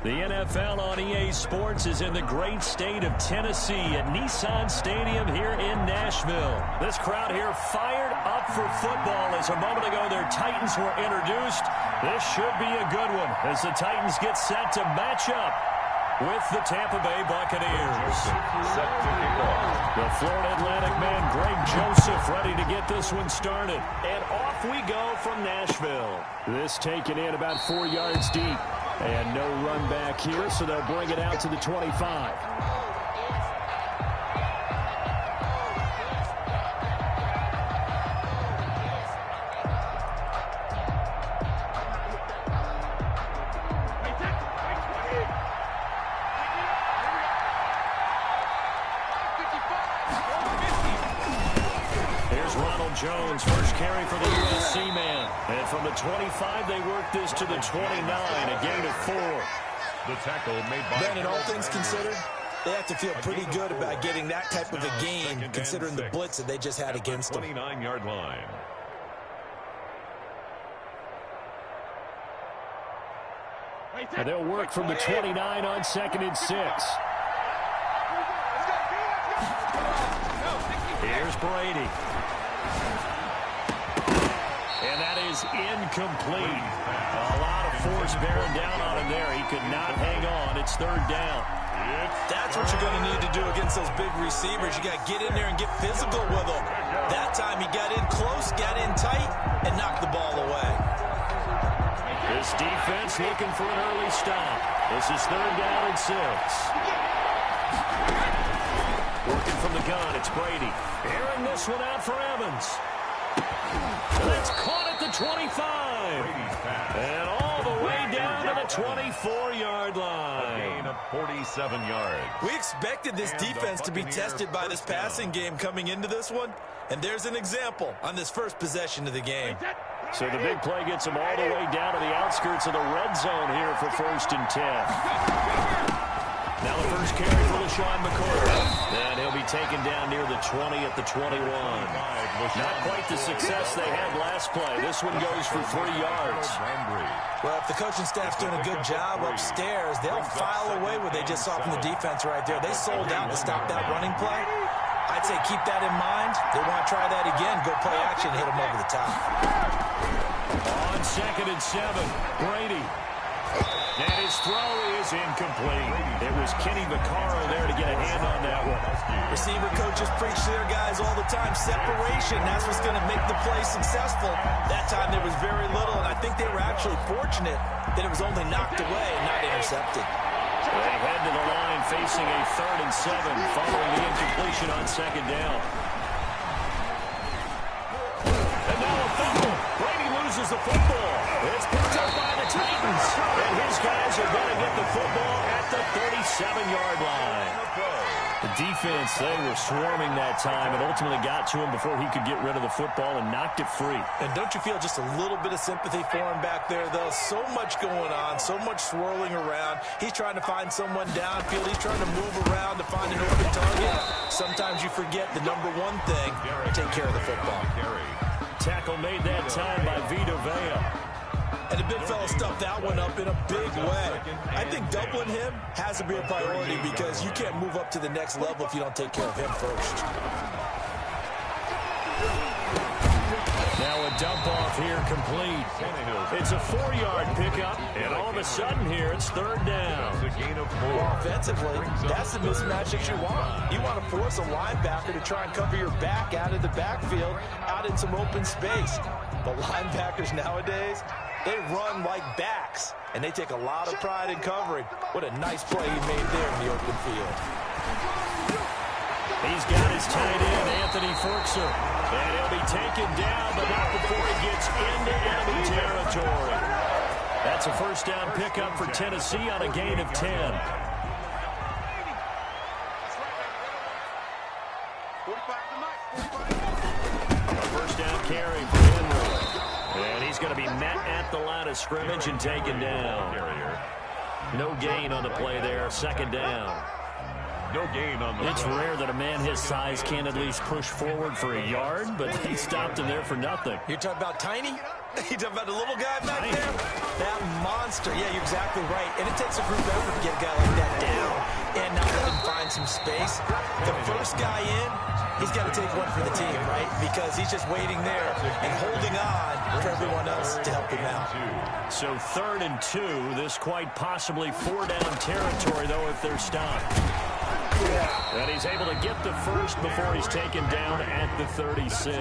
The NFL on EA Sports is in the great state of Tennessee at Nissan Stadium here in Nashville. This crowd here fired up for football as a moment ago their Titans were introduced. This should be a good one as the Titans get set to match up with the Tampa Bay Buccaneers. The Florida Atlantic man, Greg Joseph, ready to get this one started. And off we go from Nashville. This taken in about 4 yards deep. And no run back here, so they'll bring it out to the 25. Jones, first carry for the USC man. And from the 25, they work this to the 29, a gain of 4. The tackle made by Ben, and all things considered, they have to feel pretty good about getting that type of a game, considering the blitz that they just had against them. 29-yard line. And they'll work from the 29 on 2nd and 6. Here's Brady. And that is incomplete. A lot of force bearing down on him there. He could not hang on. It's 3rd down. That's what you're going to need to do against those big receivers. You got to get in there and get physical with them. That time he got in close, got in tight, and knocked the ball away. This defense looking for an early stop. This is 3rd down and 6. Working from the gun, it's Brady. Airing this one out for Evans. That's caught at the 25. And all the way down to the 24-yard line. A gain of 47 yards. We expected this defense to be tested by this passing game coming into this one. And there's an example on this first possession of the game. So the big play gets them all the way down to the outskirts of the red zone here for 1st and 10. Now the first carry for LaShawn McCoy. And he'll be taken down near the 20 at the 21. Not quite the success they had last play. This one goes for 3 yards. Well, if the coaching staff's doing a good job upstairs, they'll file away what they just saw from the defense right there. They sold out to stop that running play. I'd say keep that in mind. They want to try that again. Go play action and hit them over the top. On 2nd and 7, Brady. And his throw is incomplete. It was Kenny Vaccaro there to get a hand on that one. Receiver coaches preach to their guys all the time. Separation, that's what's going to make the play successful. That time there was very little, and I think they were actually fortunate that it was only knocked away and not intercepted. They head to the line facing a 3rd and 7 following the incompletion on 2nd down. And now a fumble. Brady loses the football. It's picked up by the Titans. And his guys are going to get the football at the 37-yard line. The defense, they were swarming that time and ultimately got to him before he could get rid of the football and knocked it free. And don't you feel just a little bit of sympathy for him back there, though? So much going on, so much swirling around. He's trying to find someone downfield. He's trying to move around to find an open target. Sometimes you forget the number one thing, take care of the football. Tackle made that time by Vita Vea. And the big fella stuffed that one up in a big way. I think doubling him has to be a priority because you can't move up to the next level if you don't take care of him first. Now a dump off here complete. It's a 4-yard pickup, and all of a sudden here it's 3rd down. Offensively, that's the mismatch that you want. You want to force a linebacker to try and cover your back out of the backfield, out in some open space. But linebackers nowadays, they run like backs, and they take a lot of pride in covering. What a nice play he made there in the open field. He's got his tight end, Anthony Ferguson. And he'll be taken down, but not before he gets into enemy territory. That's a 1st down pickup for Tennessee on a gain of 10. A 1st down carry for Henry. And he's going to be met at the line of scrimmage and taken down. No gain on the play there, 2nd down. No gain on the It's play. rare that a man his size can at least push forward for a yard, but he stopped him there for nothing. You're talking about tiny? You're talking about the little guy back there? That monster. Yeah, you're exactly right. And it takes a group effort to get a guy like that down and not let him find some space. The first guy in, he's got to take one for the team, right? Because he's just waiting there and holding on for everyone else to help him out. So 3rd and 2. This quite possibly 4-down territory, though, if they're stopped. And he's able to get the first before he's taken down at the 36.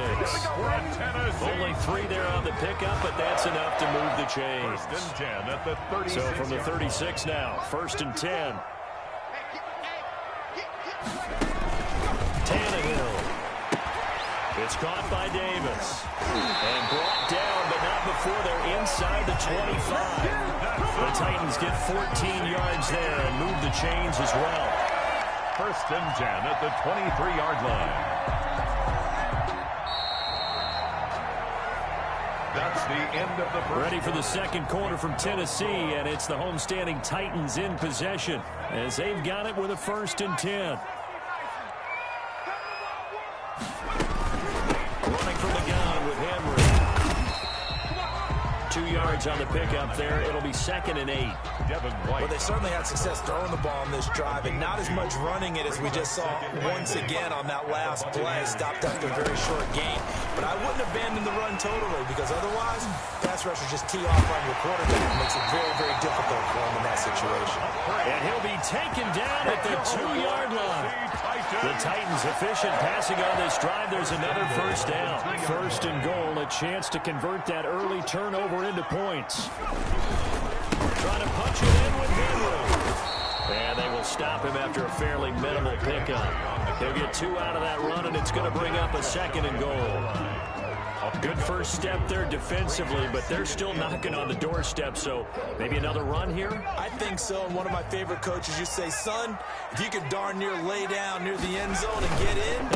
Only 3 there on the pickup, but that's enough to move the chains. 1st and 10 at the 36. So from the 36 now, 1st and 10. Tannehill. It's caught by Davis. And brought down, but not before they're inside the 25. The Titans get 14 yards there and move the chains as well. 1st and 10 at the 23-yard line. That's the end of the first. Ready for the second quarter from Tennessee, and it's the homestanding Titans in possession as they've got it with a 1st and 10. Running from the gun with Henry. 2 yards on the pickup there. It'll be 2nd and 8. Devin White. Well, they certainly had success throwing the ball on this drive, and not as much running it as we just saw once again on that last play. Stopped after a very short gain. But I wouldn't abandon the run totally, because otherwise, pass rushers just tee off on your quarterback. It makes it very, very difficult for him in that situation. And he'll be taken down at the 2-yard line. The Titans efficient passing on this drive. There's another 1st down. 1st and goal, a chance to convert that early turnover into points. Trying to punch it in with Henry. And they will stop him after a fairly minimal pickup. He'll get 2 out of that run, and it's going to bring up a 2nd and goal. A good first step there defensively, but they're still knocking on the doorstep, so maybe another run here? I think so, and one of my favorite coaches, you say, son, if you could darn near lay down near the end zone and get in,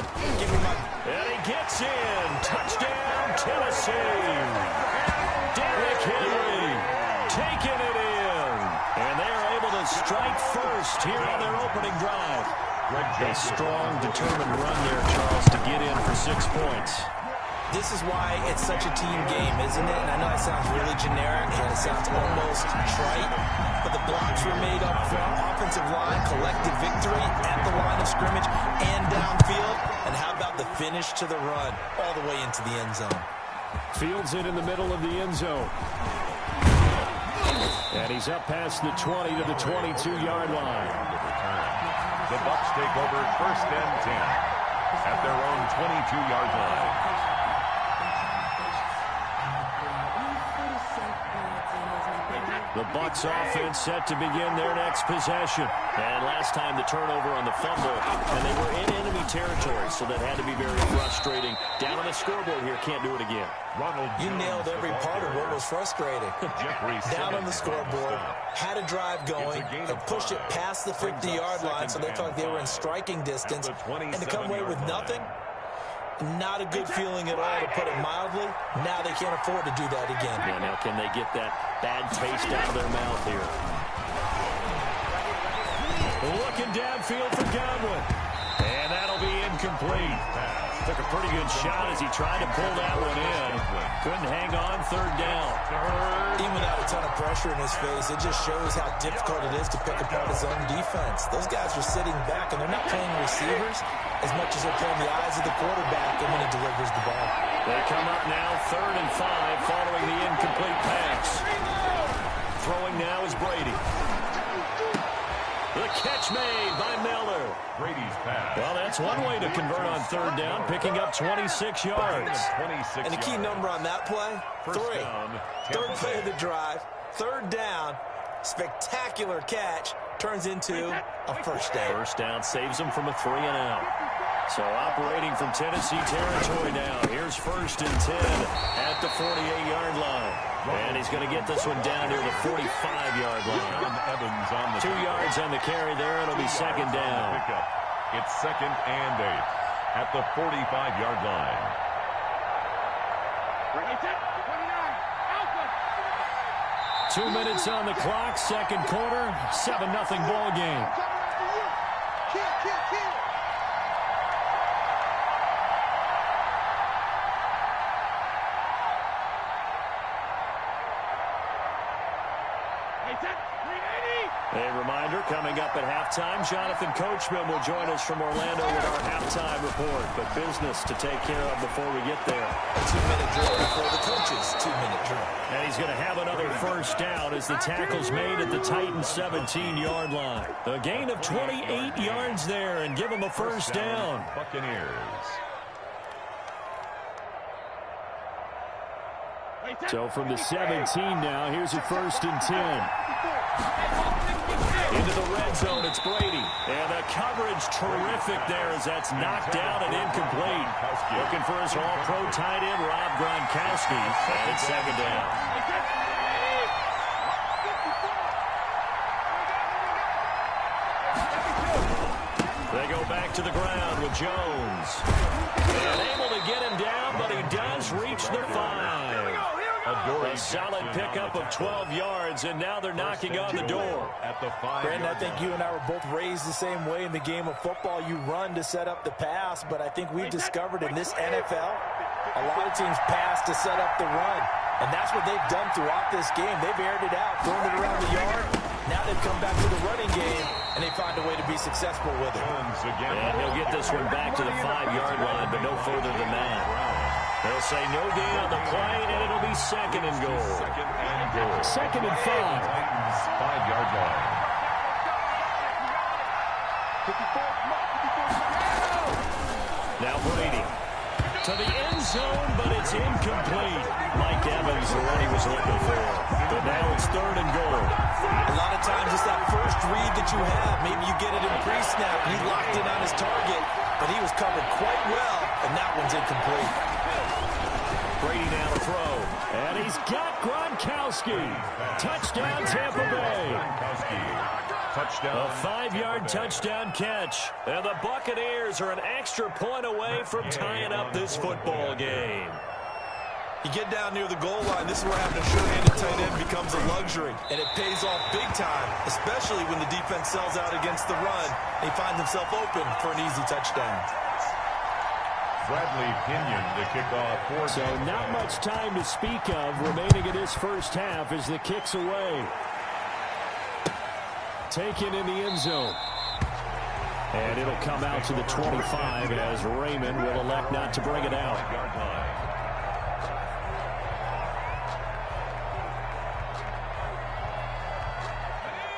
give me my... And he gets in. Touchdown, Tennessee. Derrick Henry taking it in. And they are able to strike first here on their opening drive. A strong, determined run there, Charles, to get in for 6 points. This is why it's such a team game, isn't it? And I know it sounds really generic and it sounds almost trite, but the blocks were made up front, offensive line, collective victory at the line of scrimmage and downfield. And how about the finish to the run all the way into the end zone? Fields it in the middle of the end zone. And he's up past the 20 to the 22-yard line. The Bucs take over 1st and 10 at their own 22-yard line. The Bucs offense set to begin their next possession. And last time the turnover on the fumble, and they were in enemy territory, so that had to be very frustrating. Down on the scoreboard here, can't do it again. You nailed every part of what was frustrating. Down on the scoreboard, had a drive going, and pushed it past the 50-yard line, so they felt like they were in striking distance, and to come away with nothing, not a good feeling at all, to put it mildly. Now they can't afford to do that again. Yeah, now can they get that bad taste out of their mouth here? Looking downfield for Godwin. And that'll be incomplete. Took a pretty good shot as he tried to pull that one in. Couldn't hang on, 3rd down. Even without a ton of pressure in his face, it just shows how difficult it is to pick apart his own defense. Those guys are sitting back, and they're not playing receivers as much as they're playing the eyes of the quarterback and when he delivers the ball. They come up now 3rd and 5 following the incomplete pass. Throwing now is Brady. The catch made by Miller. Brady's pass. Well, that's one way to convert on 3rd down, picking up 26 yards. And the key number on that play, 3. Third play of the drive, 3rd down, spectacular catch, turns into a 1st down. 1st down saves them from a 3 and out. So operating from Tennessee territory now. Here's 1st and 10 at the 48-yard line. And he's going to get this one down near the 45-yard line. Evans on the 2 yards on the carry there. It'll be 2nd down. It's 2nd and 8 at the 45-yard line. Alpha. 2 minutes on the clock. 2nd quarter. 7-0 ball game. A reminder, coming up at halftime, Jonathan Coachman will join us from Orlando with our halftime report. But business to take care of before we get there. A 2-minute drill before the coaches' 2-minute drill. And he's going to have another first down as the tackle's made at the Titans' 17-yard line. A gain of 28 yards there and give him a first down. Buccaneers. So from the 17 now, here's a 1st and 10. Into the red zone, it's Brady. And the coverage terrific there as that's knocked down and incomplete. Looking for his all-pro tight end, Rob Gronkowski. And it's 2nd down. They go back to the ground with Jones. And able to get him down, but he does reach the 5. A solid pickup of 12 yards, and now they're knocking on the door. Brandon, I think you and I were both raised the same way in the game of football. You run to set up the pass, but I think we've discovered in this NFL, a lot of teams pass to set up the run. And that's what they've done throughout this game. They've aired it out, thrown it around the yard. Now they've come back to the running game, and they find a way to be successful with it. And he'll get this one back to the 5-yard line, but no further than that. They'll say no gain on the play, and it'll be 2nd and goal. 2nd and 5. 5-yard line. Now Brady to the end zone, but it's incomplete. Mike Evans, the one he was looking for. But now it's 3rd and goal. A lot of times it's that first read that you have. Maybe you get it in pre-snap. He locked in on his target, but he was covered quite well, and that one's incomplete. Brady now to throw. And he's got Gronkowski. Touchdown, Tampa Bay. Touchdown. A 5-yard touchdown catch. And the Buccaneers are an extra point away from tying up this football game. You get down near the goal line, this is where having a sure-handed tight end becomes a luxury. And it pays off big time, especially when the defense sells out against the run. And he finds himself open for an easy touchdown. Bradley Pinion to kick off. So not much time to speak of remaining in this first half as the kick's away. Taken in the end zone. And it'll come out to the 25 as Raymond will elect not to bring it out.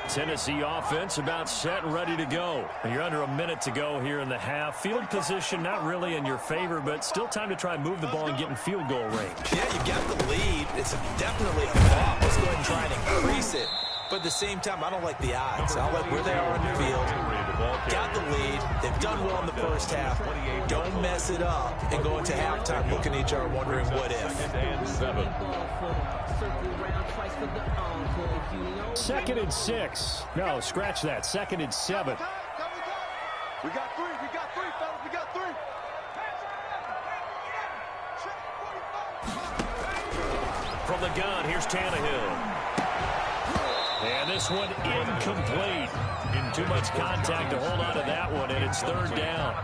Tennessee offense about set and ready to go. You're under a minute to go here in the half. Field position not really in your favor, but still time to try and move the ball and get in field goal range. Yeah, you got the lead. It's definitely a thought. Let's go ahead and try and increase it. But at the same time, I don't like the odds. I like where they are on the field. Got the lead. They've done well in the first half. Don't mess it up and go into halftime looking at each other wondering what if. 2nd and 6. No, scratch that. 2nd and 7. We got 3. We got 3, fellas. We got 3. From the gun, here's Tannehill. And this one incomplete. Too much contact to hold on to that one, and it's 3rd down.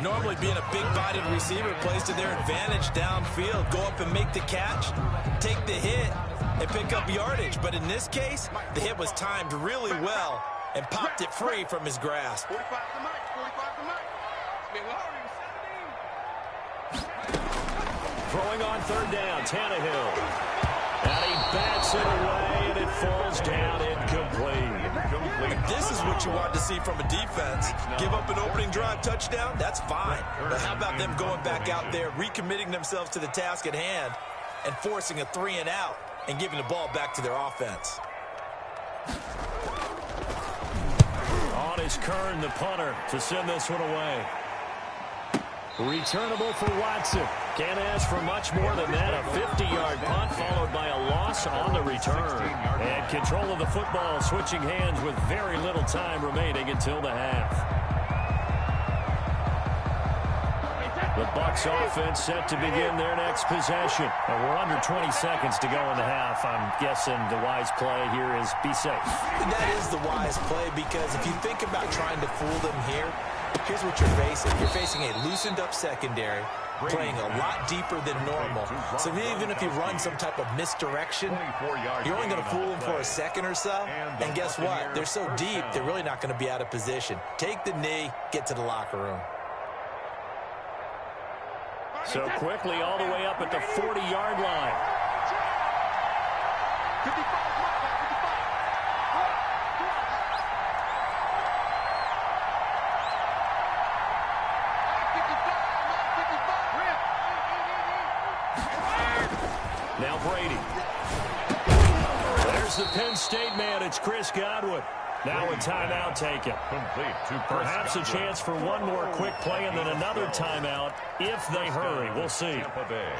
Normally being a big-bodied receiver plays to their advantage downfield. Go up and make the catch, take the hit, and pick up yardage. But in this case, the hit was timed really well and popped it free from his grasp. 45 to Mike. 45 to Mike. Throwing on 3rd down, Tannehill. And he bats it away, and it falls down incomplete. This is what you want to see from a defense. Give up an opening drive touchdown, that's fine. But how about them going back out there, recommitting themselves to the task at hand, and forcing a 3-and-out and giving the ball back to their offense? On is Kern, the punter, to send this one away. Returnable for Watson. Can't ask for much more than that. A 50-yard punt followed by a loss on the return. And control of the football switching hands with very little time remaining until the half. The Bucs offense set to begin their next possession. And we're under 20 seconds to go in the half. I'm guessing the wise play here is be safe. That is the wise play, because if you think about trying to fool them here, here's what you're facing. You're facing a loosened up secondary, playing a lot deeper than normal. So even if you run some type of misdirection, you're only going to fool them for a second or so. And guess what? They're so deep, they're really not going to be out of position. Take the knee, get to the locker room. So quickly all the way up at the 40-yard line. 55. Now Brady. There's the Penn State man. It's Chris Godwin. Now a timeout taken. Complete to Perhaps a chance for one more quick play and then another timeout if they hurry. We'll see. Tampa Bay.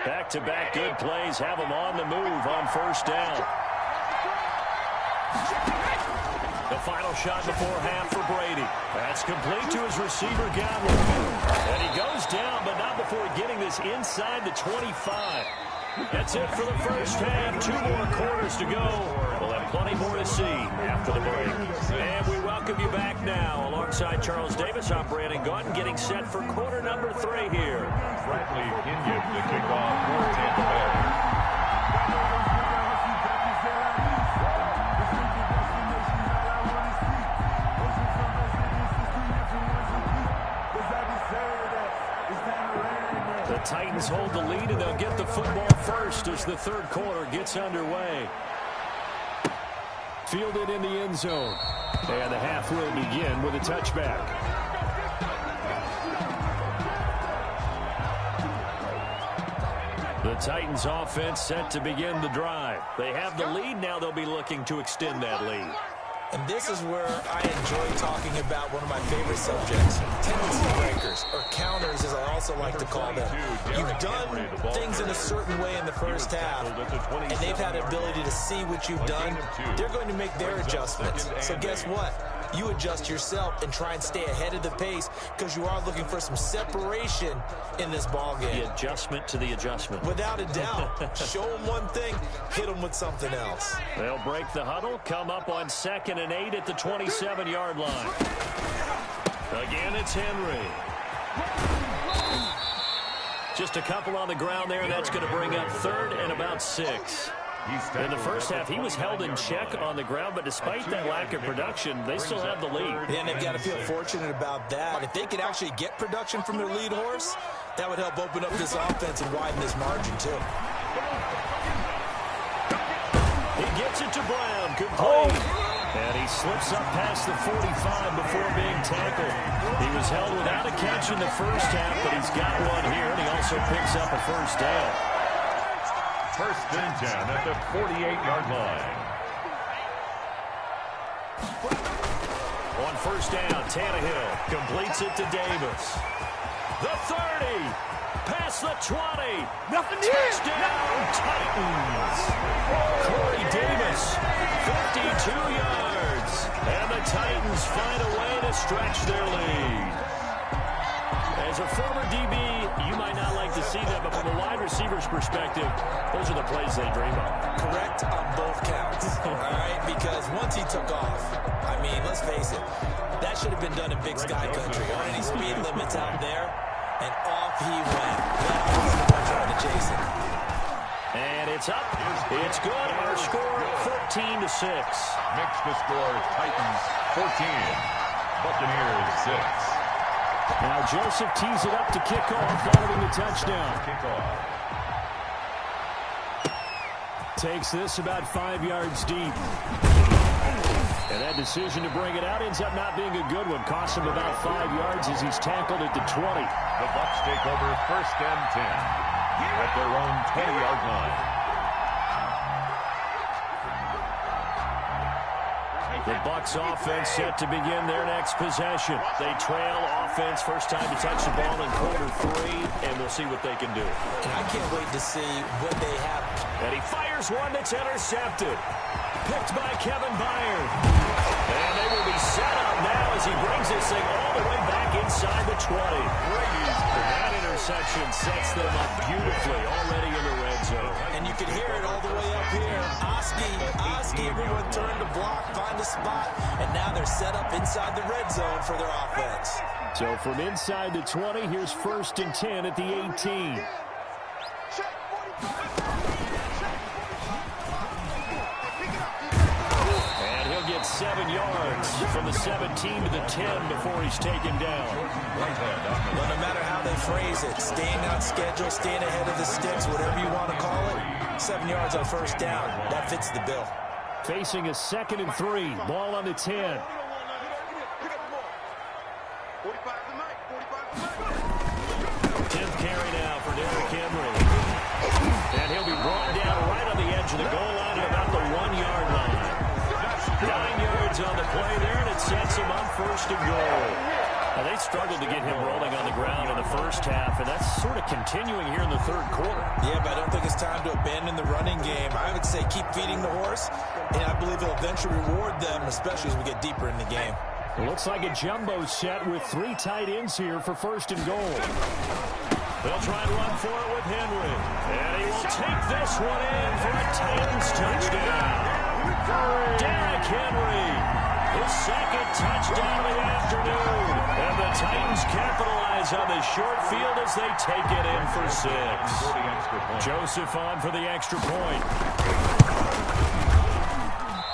Back-to-back good plays have them on the move on first down. The final shot before half for Brady. That's complete to his receiver, Godwin. And he goes down, but not before getting this inside the 25. That's it for the first half. 2 more quarters to go. We'll have plenty more to see after the break. And we welcome you back now. Alongside Charles Davis, I'm Brandon Gaudin, getting set for quarter number 3 here. Bradley Pinion to kick off for Tampa Bay. The Titans hold the lead, and they'll get the football first as the third quarter gets underway. Fielded in the end zone. And the half will begin with a touchback. The Titans offense set to begin the drive. They have the lead. Now they'll be looking to extend that lead. And this is where I enjoy talking about one of my favorite subjects, tendency breakers, or counters as I also like to call them. You've done things in a certain way in the first half, and they've had the ability to see what you've done. They're going to make their adjustments. So guess what? You adjust yourself and try and stay ahead of the pace because you are looking for some separation in this ballgame. The adjustment to the adjustment. Without a doubt. Show them one thing, hit them with something else. They'll break the huddle, come up on 2nd and 8 at the 27-yard line. Again, it's Henry. Just a couple on the ground there, and that's going to bring up 3rd and about 6. In the first half, he was held in check on the ground, but despite that lack of production, they still have the lead. And they've got to feel fortunate about that. If they could actually get production from their lead horse, that would help open up this offense and widen this margin, too. He gets it to Brown. Good play. And he slips up past the 45 before being tackled. He was held without a catch in the first half, but he's got one here, and he also picks up a first down. 1st and 10 at the 48-yard line. On first down, Tannehill completes it to Davis. The 30, past the 20. Nothing Touchdown, Titans. Corey Davis, 52 yards. And the Titans find a way to stretch their lead. As a former DB, you might not like to see that, but from a wide receiver's perspective, those are the plays they dream of. Correct on both counts, all right? Because once he took off, I mean, let's face it, that should have been done in Big Sky Country. There aren't any speed limits out there, and off he went. Let trying to chase him. And it's up. It's good. Our score, 14-6. Makes the score Titans 14, Buccaneers 6. Now Joseph tees it up to kick off following the touchdown. Kickoff. Takes this about 5 yards deep. And that decision to bring it out ends up not being a good one. Costs him about 5 yards as he's tackled at the 20. The Bucs take over 1st and 10 at their own 20-yard line. The Bucs offense set to begin their next possession. They trail offense, first time to touch the ball in quarter 3, and we'll see what they can do. And I can't wait to see what they have. And he fires one that's intercepted. Picked by Kevin Byard. And they will be set up now as he brings this thing all the way back inside the 20. That interception sets them up beautifully already in the red zone. And you can hear it all the way up here. Oski, everyone turned to block, find a spot, and now they're set up inside the red zone for their offense. So from inside the 20, here's 1st and 10 at the 18. And he'll get 7 yards from the 17 to the 10 before he's taken down. Well, no matter how they phrase it, staying on schedule, staying ahead of the sticks, whatever you want to call it, 7 yards on 1st down. That fits the bill. Facing a 2nd and 3. Ball on the 10. 10th carry now for Derrick Henry. And he'll be brought down right on the edge of the goal line at about the 1-yard line. 9 yards on the play there, and it sets him up 1st and goal. Now, they struggled to get him rolling on the ground in the first half, and that's sort of continuing here in the 3rd quarter. Yeah, but I don't think it's time to abandon the running game. I would say keep feeding the horse, and I believe it'll eventually reward them, especially as we get deeper in the game. It looks like a jumbo set with 3 tight ends here for 1st and goal. They'll try and run for it with Henry. And he will take this one in for a Titans touchdown. Derrick Henry, his 2nd touchdown of the afternoon. And the Titans capitalize on the short field as they take it in for 6. Joseph on for the extra point.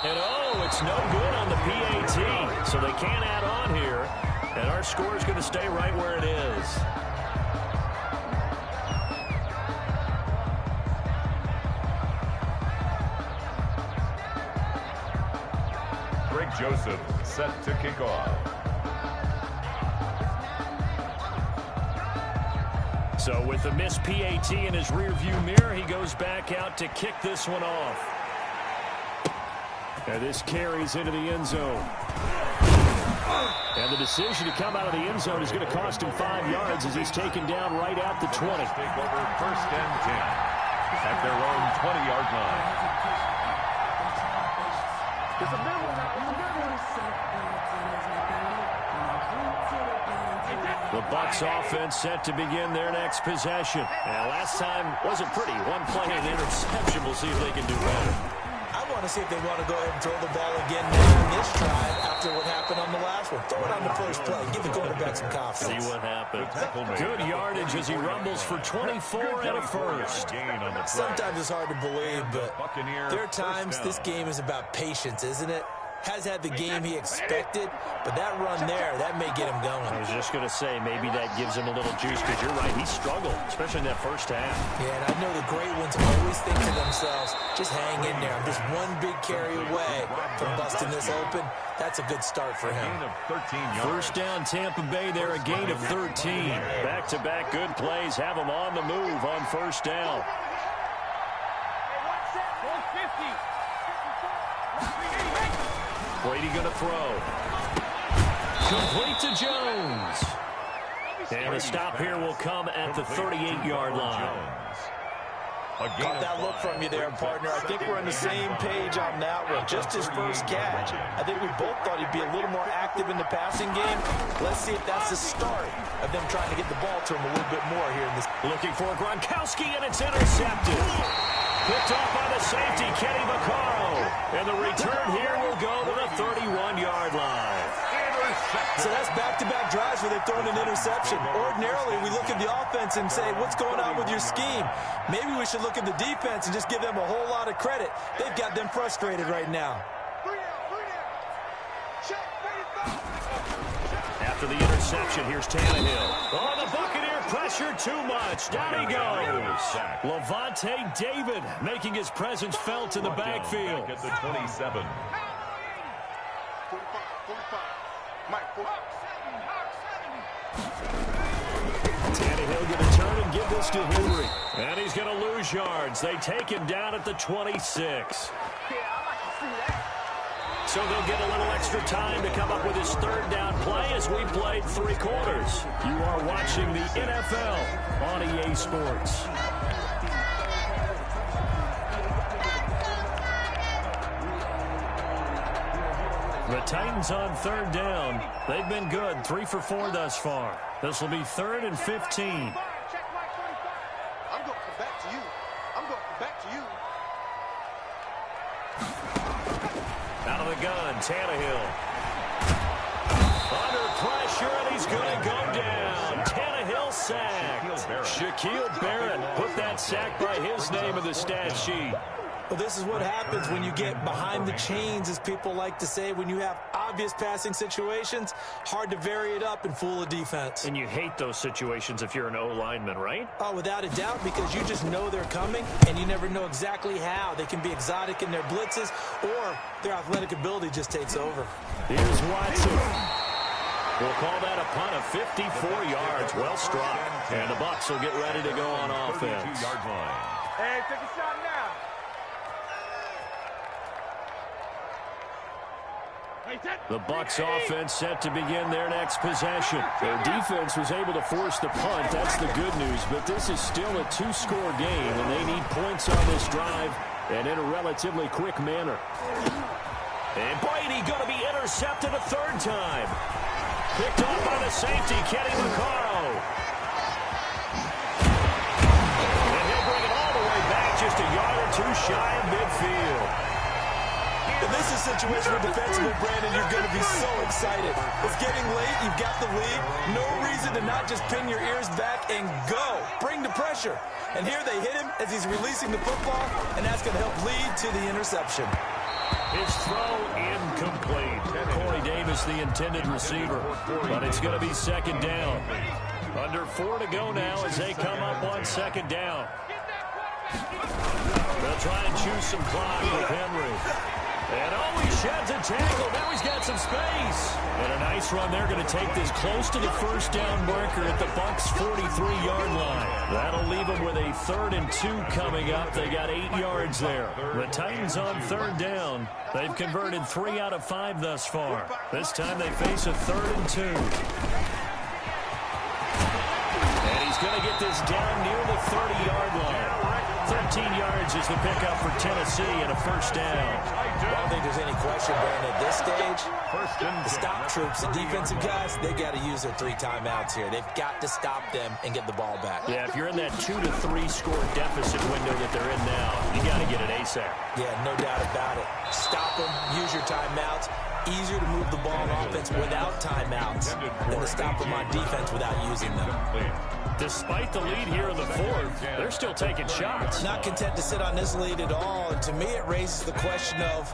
And it's no good on the PAT. So they can't add on here. And our score is going to stay right where it is. Joseph set to kick off. So with the missed PAT in his rearview mirror, he goes back out to kick this one off. And this carries into the end zone. And the decision to come out of the end zone is going to cost him 5 yards as he's taken down right at the 20. Take over 1st and 10 at their own 20-yard line. The Bucs offense set to begin their next possession. And last time wasn't pretty. 1 play and interception. We'll see if they can do better. I want to see if they want to go ahead and throw the ball again now in this drive after what happened on the last one. Throw it on the first play. Give the quarterback some confidence. See what happens. Good yardage as he rumbles for 24 and a 1st. Sometimes it's hard to believe, but there are times this game is about patience, isn't it? Has had the game he expected, but that run there, that may get him going. I was just going to say, maybe that gives him a little juice, because you're right, he struggled, especially in that first half. Yeah, and I know the great ones always think to themselves, just hang in there. I'm just one big carry away from busting this open. That's a good start for him. 1st down, Tampa Bay there, a gain of 13. Back-to-back good plays have him on the move on 1st down. Brady going to throw. Complete to Jones. And the stop here will come at the 38-yard line. Caught that look from you there, partner. I think we're on the same page on that one. Just his first catch. I think we both thought he'd be a little more active in the passing game. Let's see if that's the start of them trying to get the ball to him a little bit more here in this. Looking for Gronkowski, and it's intercepted. Picked off by the safety, Kenny Vaccaro. And the return here will go to the 31-yard line. So that's back-to-back drives where they've thrown an interception. Ordinarily, we look at the offense and say, what's going on with your scheme? Maybe we should look at the defense and just give them a whole lot of credit. They've got them frustrated right now. After the interception, here's Tannehill. Oh, the Buccaneer pressure too much. Down he goes. Levante David making his presence felt in the backfield. At the 27. Tannehill going to turn and give this to Henry. And he's going to lose yards. They take him down at the 26. So they'll get a little extra time to come up with his 3rd down play as we played 3 quarters. You are watching the NFL on EA Sports. The Titans on 3rd down. They've been good. 3 for 4 thus far. This will be 3rd and 15. the gun. Tannehill. Under pressure, and he's going to go down. Tannehill sacked. Shaquille Barrett put that sack by his name in the stat sheet. Well, this is what happens when you get behind the chains, as people like to say. When you have obvious passing situations, hard to vary it up and fool a defense. And you hate those situations if you're an O-lineman, right? Oh, without a doubt, because you just know they're coming, and you never know exactly how. They can be exotic in their blitzes, or their athletic ability just takes over. Here's Watson. We'll call that a punt of 54 yards. Well struck. And the Bucs will get ready to go on offense. Hey, take a shot now. The Bucs offense set to begin their next possession. Their defense was able to force the punt. That's the good news. But this is still a two-score game, and they need points on this drive and in a relatively quick manner. And Brady going to be intercepted a third time. Picked off by the safety, Kenny Vaccaro. And he'll bring it all the way back just a yard or two shy of midfield. And this is a situation where defensively, Brandon, you're going to be so excited. It's getting late. You've got the lead. No reason to not just pin your ears back and go. Bring the pressure. And here they hit him as he's releasing the football, and that's going to help lead to the interception. His throw incomplete. Corey Davis, the intended receiver. But it's going to be second down. Under 4 to go now as they come up on second down. They'll try and choose some clock with Henry. And oh, he sheds a tackle. Now he's got some space. And a nice run there, going to take this close to the first down marker at the Bucs' 43-yard line. That'll leave them with a 3rd and 2 coming up. They got 8 yards there. The Titans on third down. They've converted 3 out of 5 thus far. This time they face a 3rd and 2. And he's going to get this down near the 30-yard line. 13 yards is the pickup for Tennessee and a first down. I don't think there's any question, Brandon, at this stage. The stop troops, the defensive guys, they got to use their 3 timeouts here. They've got to stop them and get the ball back. Yeah, if you're in that 2 to 3 score deficit window that they're in now, you got to get it ASAP. Yeah, no doubt about it. Stop them, use your timeouts. Easier to move the ball on offense without timeouts than to stop them on defense without using them. Despite the lead here in the 4th, they're still taking shots. Not content to sit on this lead at all. And to me, it raises the question of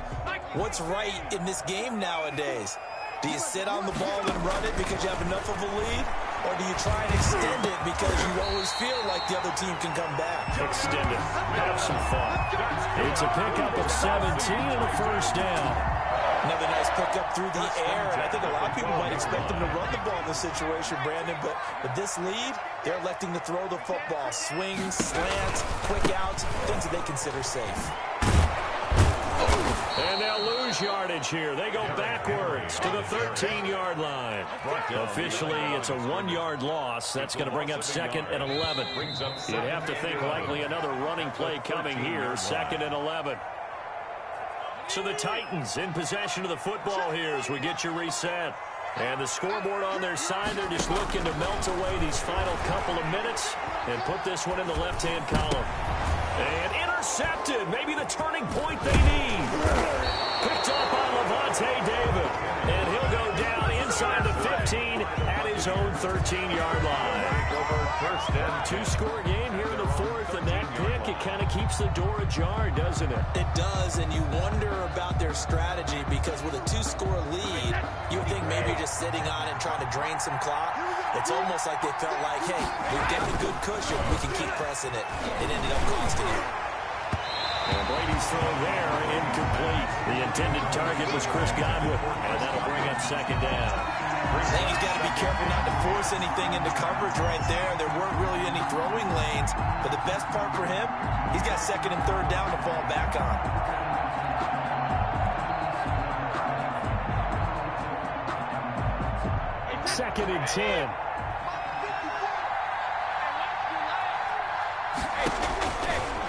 what's right in this game nowadays. Do you sit on the ball and run it because you have enough of a lead? Or do you try and extend it because you always feel like the other team can come back? Extend it. Have some fun. It's a pickup of 17 and a first down. Another nice pickup through the air, and I think a lot of people might expect them to run the ball in this situation, Brandon, but with this lead, they're electing to throw the football. Swings, slants, quick outs, things that they consider safe. And they'll lose yardage here. They go backwards to the 13-yard line. Officially, it's a 1-yard loss. That's going to bring up 2nd and 11. You'd have to think likely another running play coming here, 2nd and 11. So the Titans in possession of the football here as we get you reset. And the scoreboard on their side, they're just looking to melt away these final couple of minutes and put this one in the left-hand column. And intercepted, maybe the turning point they need. Picked up by Levante David. And he'll go down inside the 15 at his own 13-yard line. First and 2-score game here in the 4th, and that pick, it kind of keeps the door ajar, doesn't it? It does, and you wonder about their strategy because with a 2-score lead, you would think maybe just sitting on it and trying to drain some clock. It's almost like they felt like, hey, we've got a good cushion. We can keep pressing it. It ended up costing it. And Brady's throw there, incomplete. The intended target was Chris Godwin, and that'll bring up 2nd down. I think he's got to be careful not to force anything into coverage right there. There weren't really any throwing lanes, but the best part for him, he's got 2nd and 3rd down to fall back on. Second and 10.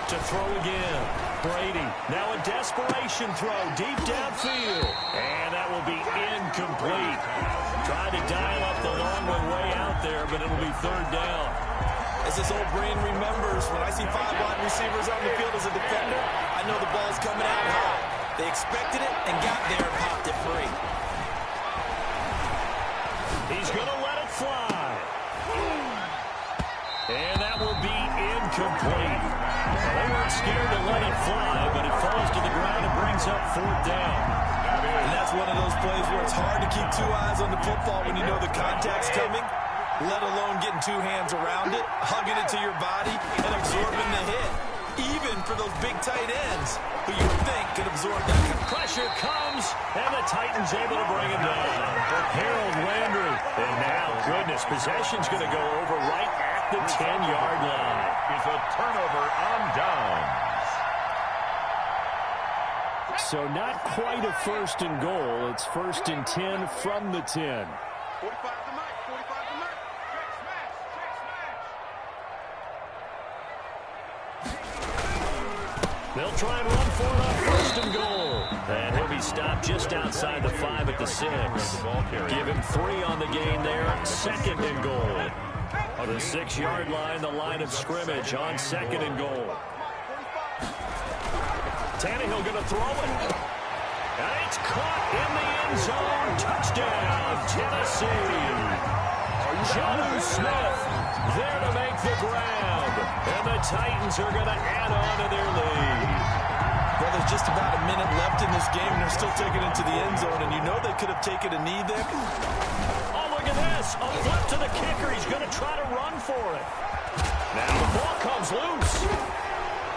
To throw again. Brady. Now a desperation throw deep downfield. And that will be incomplete. Tried to dial up the long way out there, but it'll be 3rd down. As this old brain remembers, when I see 5 wide receivers on the field as a defender, I know the ball's coming out high. They expected it and got there and popped it free. He's going to let it fly. And that will be incomplete. They weren't scared to let it fly, but it falls to the ground and brings up 4th down. And that's one of those plays where it's hard to keep 2 eyes on the football when you know the contact's coming, let alone getting 2 hands around it, hugging it to your body, and absorbing the hit. Even for those big tight ends who you would think could absorb that. Pressure comes, and the Titans able to bring him down. Harold Landry. And now, goodness, possession's going to go over right at the 10-yard line. It's a turnover on downs. So not quite a 1st and goal. It's 1st and 10 from the 10. 45 to Mike. 45 to Mike. Check smash. They'll try and run for it on 1st and goal. And he'll be stopped just outside the 5 at the 6. Give him 3 on the gain there. 2nd and goal. On the 6-yard line, the line of scrimmage on 2nd and goal. Tannehill going to throw it. And it's caught in the end zone. Touchdown, Tennessee. Jonnu Smith there to make the grab. And the Titans are going to add on to their lead. Well, there's just about a minute left in this game, and they're still taking it to the end zone. And you know they could have taken a knee there. Oh, look at this. A flip to the kicker. He's going to try to run for it. Now the ball comes loose.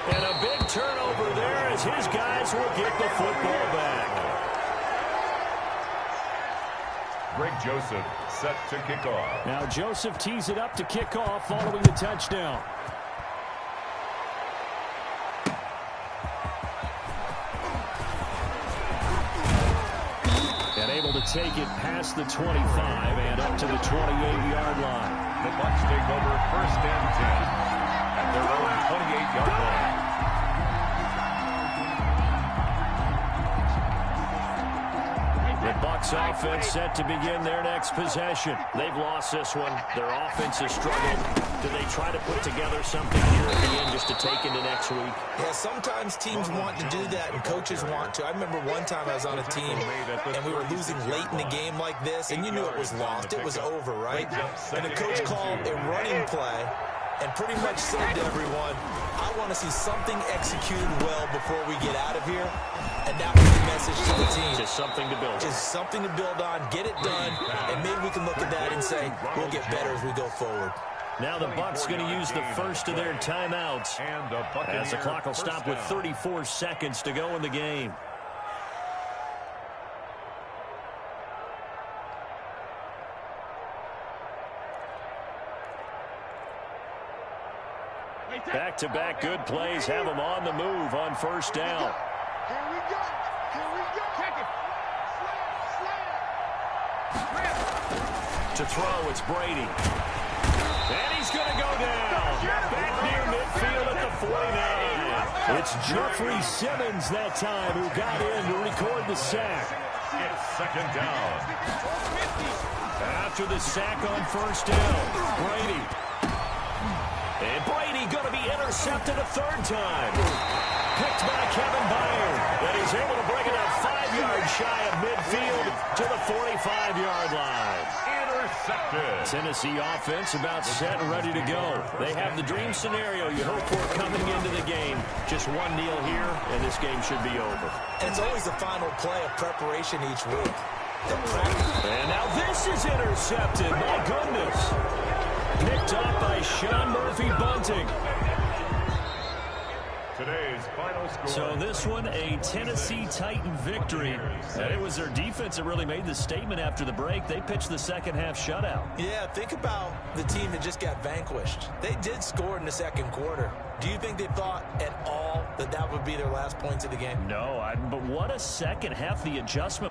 And a big turnover there as his guys will get the football back. Greg Joseph set to kick off. Now Joseph tees it up to kick off following the touchdown. And able to take it past the 25 and up to the 28-yard line. The Bucs take over 1st and 10 at their own 28-yard line. The Bucs offense set to begin their next possession. They've lost this one. Their offense has struggled. Do they try to put together something here at the end just to take into next week? Yeah, sometimes teams want to do that and coaches want to. I remember one time I was on a team and we were losing late in the game like this, and you knew it was lost. It was over, right? And the coach called a running play and pretty much said to everyone, I want to see something executed well before we get out of here. And that was the message to the team. Just something to build on. Just something to build on, get it done, and maybe we can look at that and say, we'll get better as we go forward. Now the Bucs going to use the first of their timeouts. As the clock will stop with 34 seconds to go in the game. Back-to-back good plays have them on the move on 1st down. Here we go. Here we go. Check it. To throw, it's Brady. And he's going to go down. Back near midfield at the 49. It's Jeffrey Simmons that time who got in to record the sack. It's 2nd down. After the sack on 1st down, Brady. And Brady going to be intercepted a 3rd time. Picked by Kevin Byard. And he's able to bring it up 5 yards shy of midfield to the 45-yard line. Intercepted. Tennessee offense about set and ready to go. They have the dream scenario you hope for coming into the game. Just one kneel here, and this game should be over. And it's always the final play of preparation each week. And now this is intercepted. My goodness. Picked up by Sean Murphy-Bunting. Today's final score. So this one, a Tennessee Titan victory. And it was their defense that really made the statement after the break. They pitched the second-half shutout. Yeah, think about the team that just got vanquished. They did score in the 2nd quarter. Do you think they thought at all that that would be their last points of the game? No, but what a second half. The adjustment.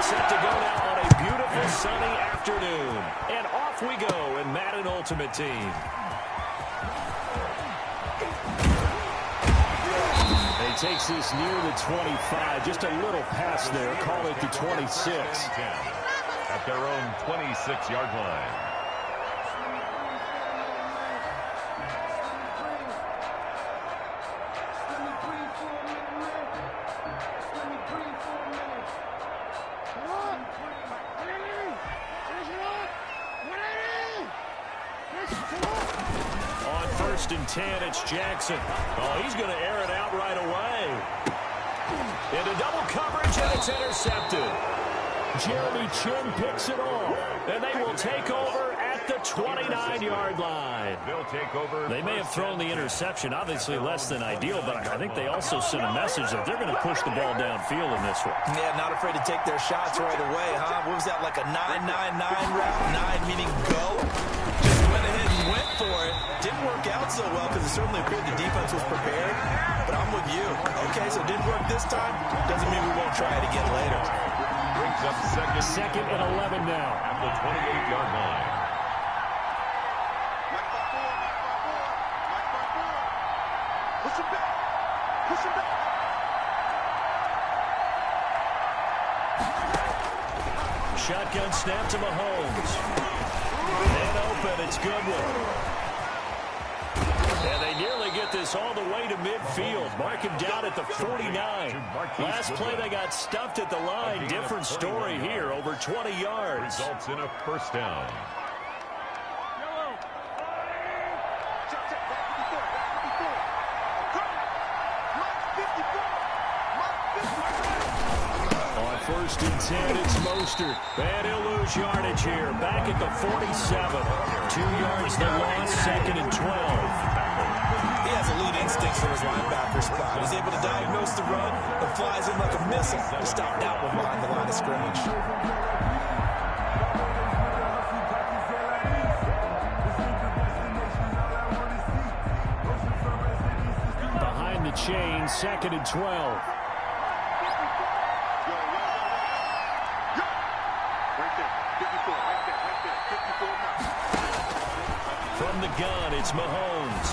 set to go now on a beautiful sunny afternoon. And off we go in Madden Ultimate Team. He takes this near the 25. Just a little pass there. Call it the 26. At their own 26-yard line. On 1st and 10, it's Jackson. Oh, he's going to air it out right away. Into double coverage, and it's intercepted. Jeremy Chin picks it off, and they will take over at the 29-yard line. They'll take over. They may have thrown the interception, obviously less than ideal, but I think they also sent a message that they're going to push the ball downfield in this one. Yeah, not afraid to take their shots right away, huh? What was that, like a 9-9-9 route? 9 meaning go? Just went ahead and went for it. Didn't work out so well because it certainly appeared the defense was prepared, but I'm with you. Okay, so it didn't work this time. Doesn't mean we won't try it again later. Brings up second and 11 now. At the 28-yard line. Push him back. Push him back. Shotgun snap to Mahomes. And open, it's Goodwin. And they nearly get this all the way to midfield. Mark him down at the 49. Last play they got stuffed at the line. Different story here, over 20 yards. Results in a first down. On 1st and 10, it's Mostert. And he'll lose yardage here. Back at the 47. 2 yards the loss, 2nd and 12. He has elite instincts for his linebacker spot. He's able to diagnose the run and flies in like a missile to stop that one behind the line of scrimmage. Behind the chain, 2nd and 12. From the gun, it's Mahomes.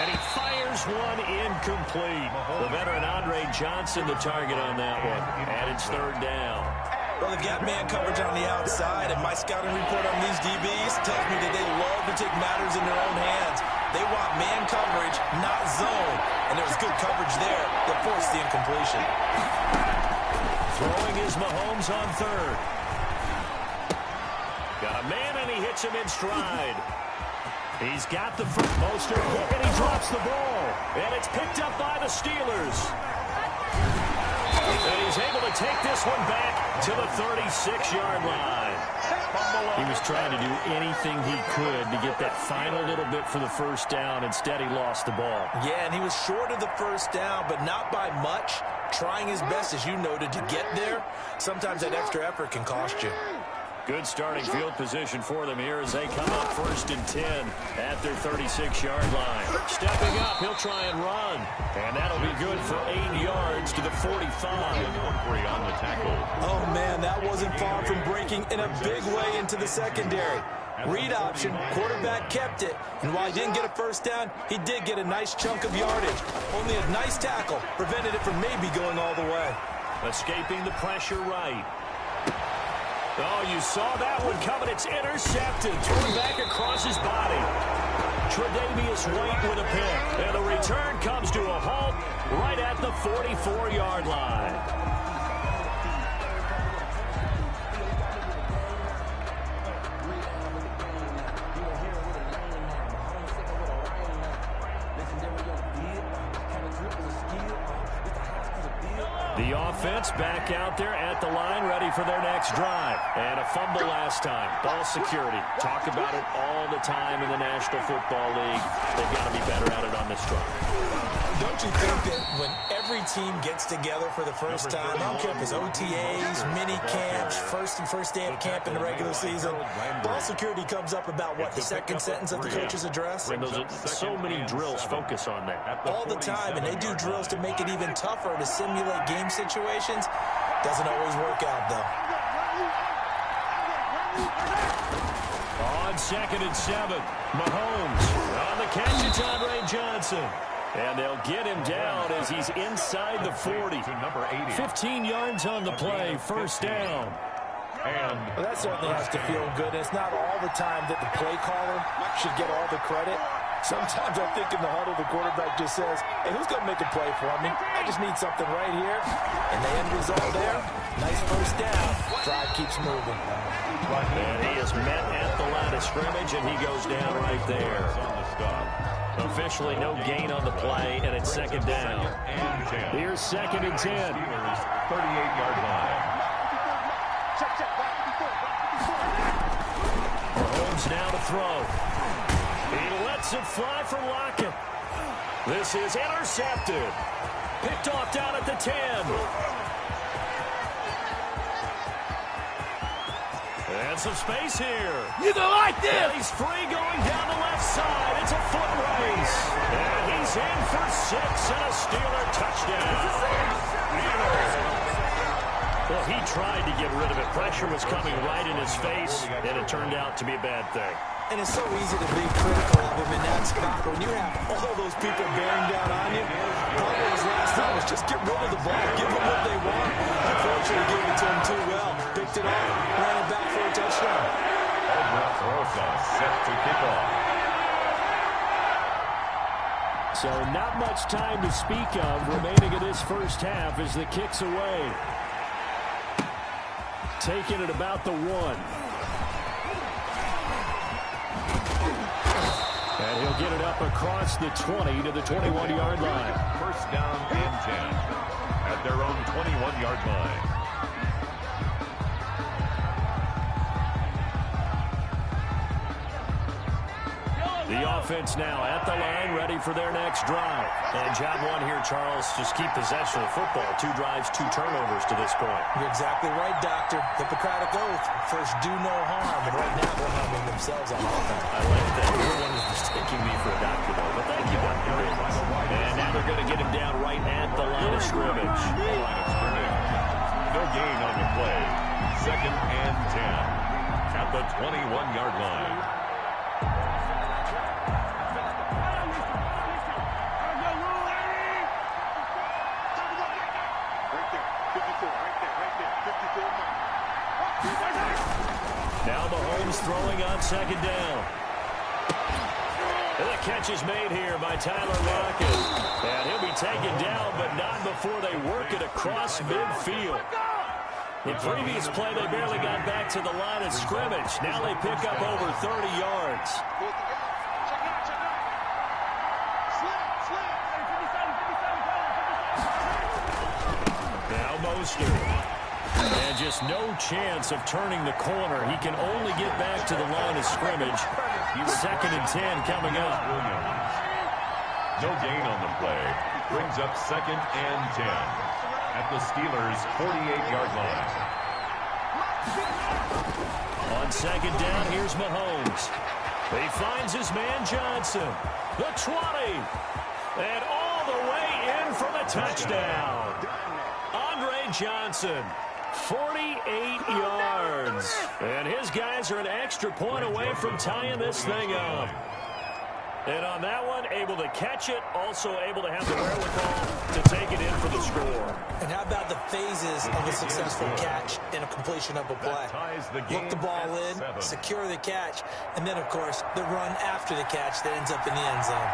And he fires one incomplete. The veteran Andre Johnson, the target on that one. And it's 3rd down. Well, they've got man coverage on the outside, and my scouting report on these DBs tells me that they love to take matters in their own hands. They want man coverage, not zone. And there was good coverage there that forced the incompletion. Throwing is Mahomes on 3rd. Got a man, and he hits him in stride. He's got the first Mostert, and he drops the ball. And it's picked up by the Steelers. And he's able to take this one back to the 36-yard line. He was trying to do anything he could to get that final little bit for the first down. Instead, he lost the ball. Yeah, and he was short of the first down, but not by much. Trying his best, as you noted, to get there. Sometimes that extra effort can cost you. Good starting field position for them here as they come up 1st and 10 at their 36-yard line. Stepping up, he'll try and run. And that'll be good for 8 yards to the 45. On the tackle. Oh, man, that wasn't far from breaking in a big way into the secondary. Read option, quarterback kept it. And while he didn't get a first down, he did get a nice chunk of yardage. Only a nice tackle prevented it from maybe going all the way. Escaping the pressure right. Oh, you saw that one coming. It's intercepted. Thrown back across his body. Tre'Davious White with a pick. And the return comes to a halt right at the 44-yard line. The offense back out there at the line, ready for their next drive. And a fumble last time. Ball security. Talk about it all the time in the National Football League. They've got to be better at it on this drive. Don't you think that when every team gets together for the first time, I don't care if it's OTAs, mini camps, first day of camp in the regular season, ball security comes up about, what, the second sentence of the coach's address? And so many drills focus on that. All the time, and they do drills to make it even tougher to simulate game situations. Doesn't always work out, though. On 2nd and 7, Mahomes on the catch. It's Andre Johnson. And they'll get him down as he's inside the 40. 15 yards on the play, first down. Well, that certainly has to feel good. It's not all the time that the play caller should get all the credit. Sometimes I think in the huddle, the quarterback just says, hey, who's going to make a play for me? I just need something right here. And the end result there, nice first down. Drive keeps moving. And he is met at the line of scrimmage, and he goes down right there. Officially no gain on the play, and it's 2nd down. Here's 2nd and 10. 38-yard line. Mahomes now to throw. He lets it fly for Lockett. This is intercepted. Picked off down at the 10. And some space here. You gonna like this? And he's free going down the left side. It's a foot race. And he's in for 6 and a Steeler touchdown. Well, he tried to get rid of it. Pressure was coming right in his face, and it turned out to be a bad thing. And it's so easy to be critical of him in that spot. When you have all those people bearing down on you, probably his last time was just get rid of the ball, give them what they want. Unfortunately, gave it to him too well. Picked it off, ran it back for a touchdown. Rosa set to kick off. So not much time to speak of remaining in this first half as the kick's away. Taking it about the 1. And he'll get it up across the 20 to the 21-yard line. First down and 10 at their own 21-yard line. The offense now at the line, ready for their next drive. And job 1 here, Charles, just keep possession of the football. 2 drives, 2 turnovers to this point. You're exactly right, Doctor. Hippocratic oath. First, do no harm. And right now, they're harming themselves on offense. I like that. Everyone is mistaking me for a doctor, though. But thank you, Doctor. And now they're going to get him down right at the line of scrimmage. No gain on the play. 2nd and 10 at the 21-yard line. Now Mahomes throwing on 2nd down. And the catch is made here by Tyler Lockett. And he'll be taken down, but not before they work it across midfield. The previous play, they barely got back to the line of scrimmage. Now they pick up over 30 yards. Now Mostert. And just no chance of turning the corner. He can only get back to the line of scrimmage. 2nd and 10 coming up. No gain on the play. Brings up 2nd and 10 at the Steelers' 48-yard line. On 2nd down, here's Mahomes. He finds his man Johnson. The 20. And all the way in for the touchdown. Andre Johnson. 48 yards. And his guys are an extra point away from tying this thing up. And on that one, able to catch it, also able to have the wherewithal to take it in for the score. And how about the phases of a successful catch and a completion of a play? Look the ball in, secure the catch, and then, of course, the run after the catch that ends up in the end zone.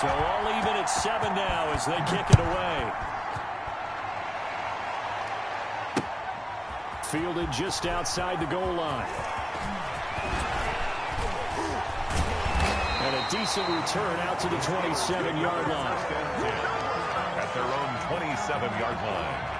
So all even at 7 now as they kick it away. Fielded just outside the goal line. And a decent return out to the 27-yard line. At their own 27-yard line.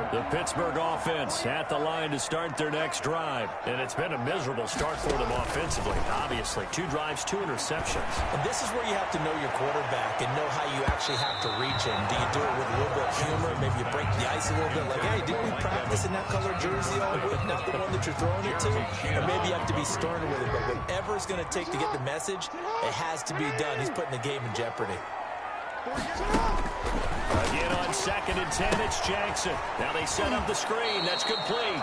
The Pittsburgh offense at the line to start their next drive. And it's been a miserable start for them offensively, obviously. 2 drives, 2 interceptions. And this is where you have to know your quarterback and know how you actually have to reach him. Do you do it with a little bit of humor? Maybe you break the ice a little bit. Like, hey, didn't we practice in that color jersey all week? Not the one that you're throwing it to? Or maybe you have to be stern with it. But whatever it's going to take to get the message, it has to be done. He's putting the game in jeopardy. Again on 2nd and 10, it's Jackson. Now they set up the screen. That's complete.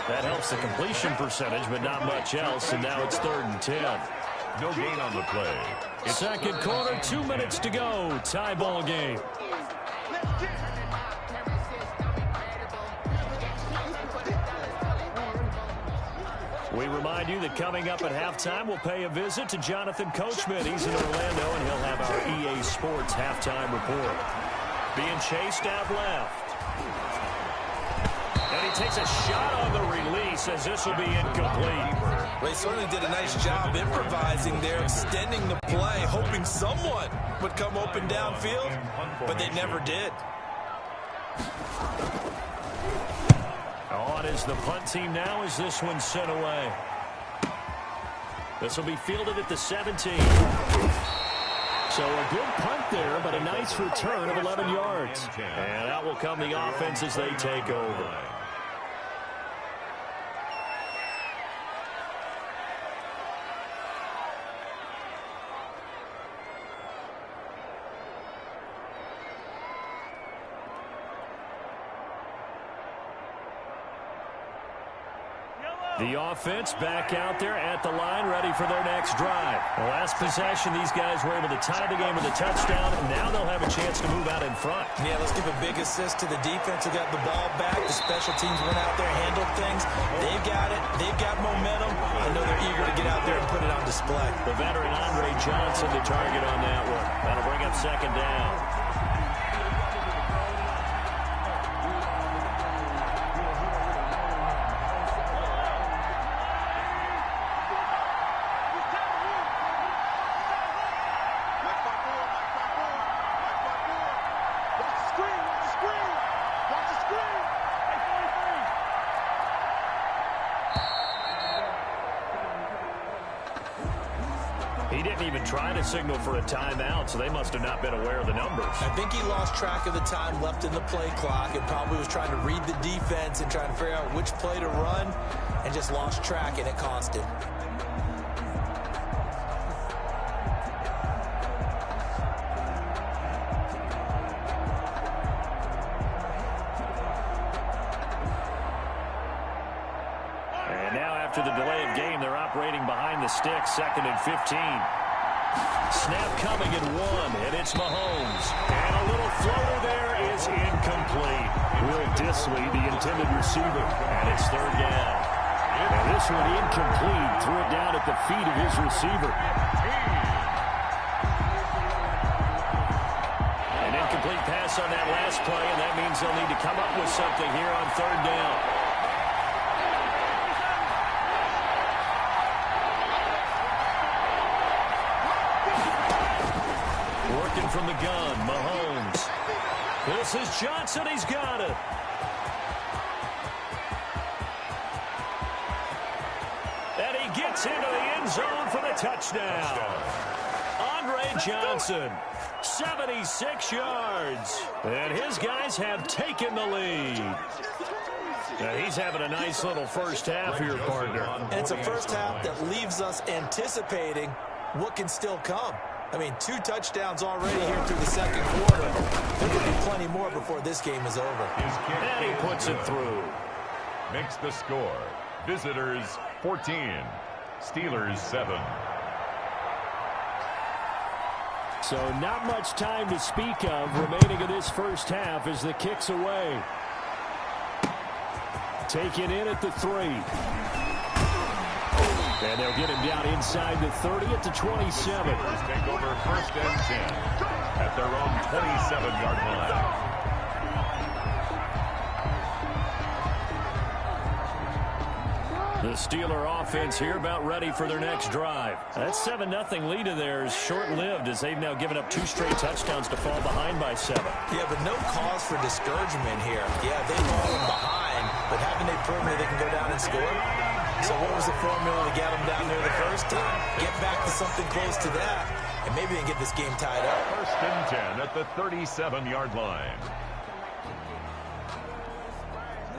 That helps the completion percentage, but not much else, and now it's 3rd and 10. No gain on the play. Second quarter, 2 minutes to go. Tie ball game. We remind you that coming up at halftime, we'll pay a visit to Jonathan Coachman. He's in Orlando, and he'll have our EA Sports halftime report. Being chased out left. And he takes a shot on the release as this will be incomplete. They certainly did a nice job improvising there, extending the play, hoping someone would come open downfield, but they never did. On is the punt team now as this one's sent away. This will be fielded at the 17. So a good punt there, but a nice return of 11 yards. And out will come the offense as they take over. The offense back out there at the line, ready for their next drive. The last possession, these guys were able to tie the game with a touchdown, and now they'll have a chance to move out in front. Yeah, let's give a big assist to the defense who got the ball back. The special teams went out there, handled things. They've got it. They've got momentum. I know they're eager to get out there and put it on display. The veteran Andre Johnson, the target on that one. That'll bring up 2nd down. He didn't even try to signal for a timeout, so they must have not been aware of the numbers. I think he lost track of the time left in the play clock and probably was trying to read the defense and trying to figure out which play to run and just lost track, and it cost him. And now after the delay of game, they're operating behind the stick, 2nd and 15. Snap coming at 1, and it's Mahomes. And a little floater there is incomplete. Will Disley, the intended receiver, and it's 3rd down. And this one incomplete, threw it down at the feet of his receiver. An incomplete pass on that last play, and that means they'll need to come up with something here on 3rd down. From the gun, Mahomes. This is Johnson. He's got it. And he gets into the end zone for the touchdown. Andre Johnson, 76 yards. And his guys have taken the lead. Now he's having a nice little first half here, partner. And it's a first half that leaves us anticipating what can still come. I mean, 2 touchdowns already here through the 2nd quarter. There could be plenty more before this game is over. And he puts it through. Makes the score. Visitors 14. Steelers 7. So not much time to speak of remaining in this first half as the kick's away. Taken in at the 3. And they'll get him down inside the 30 at the 27. Steelers take over 1st and 10 at their own 27-yard line. The Steeler offense here about ready for their next drive. That 7-0 lead of theirs short-lived as they've now given up 2 straight touchdowns to fall behind by 7. Yeah, but no cause for discouragement here. Yeah, they've fallen behind, but haven't they proven that they can go down and score? So what was the formula to get them down there the first time? Get back to something close to that, and maybe they can get this game tied up. 1st and 10 at the 37-yard line.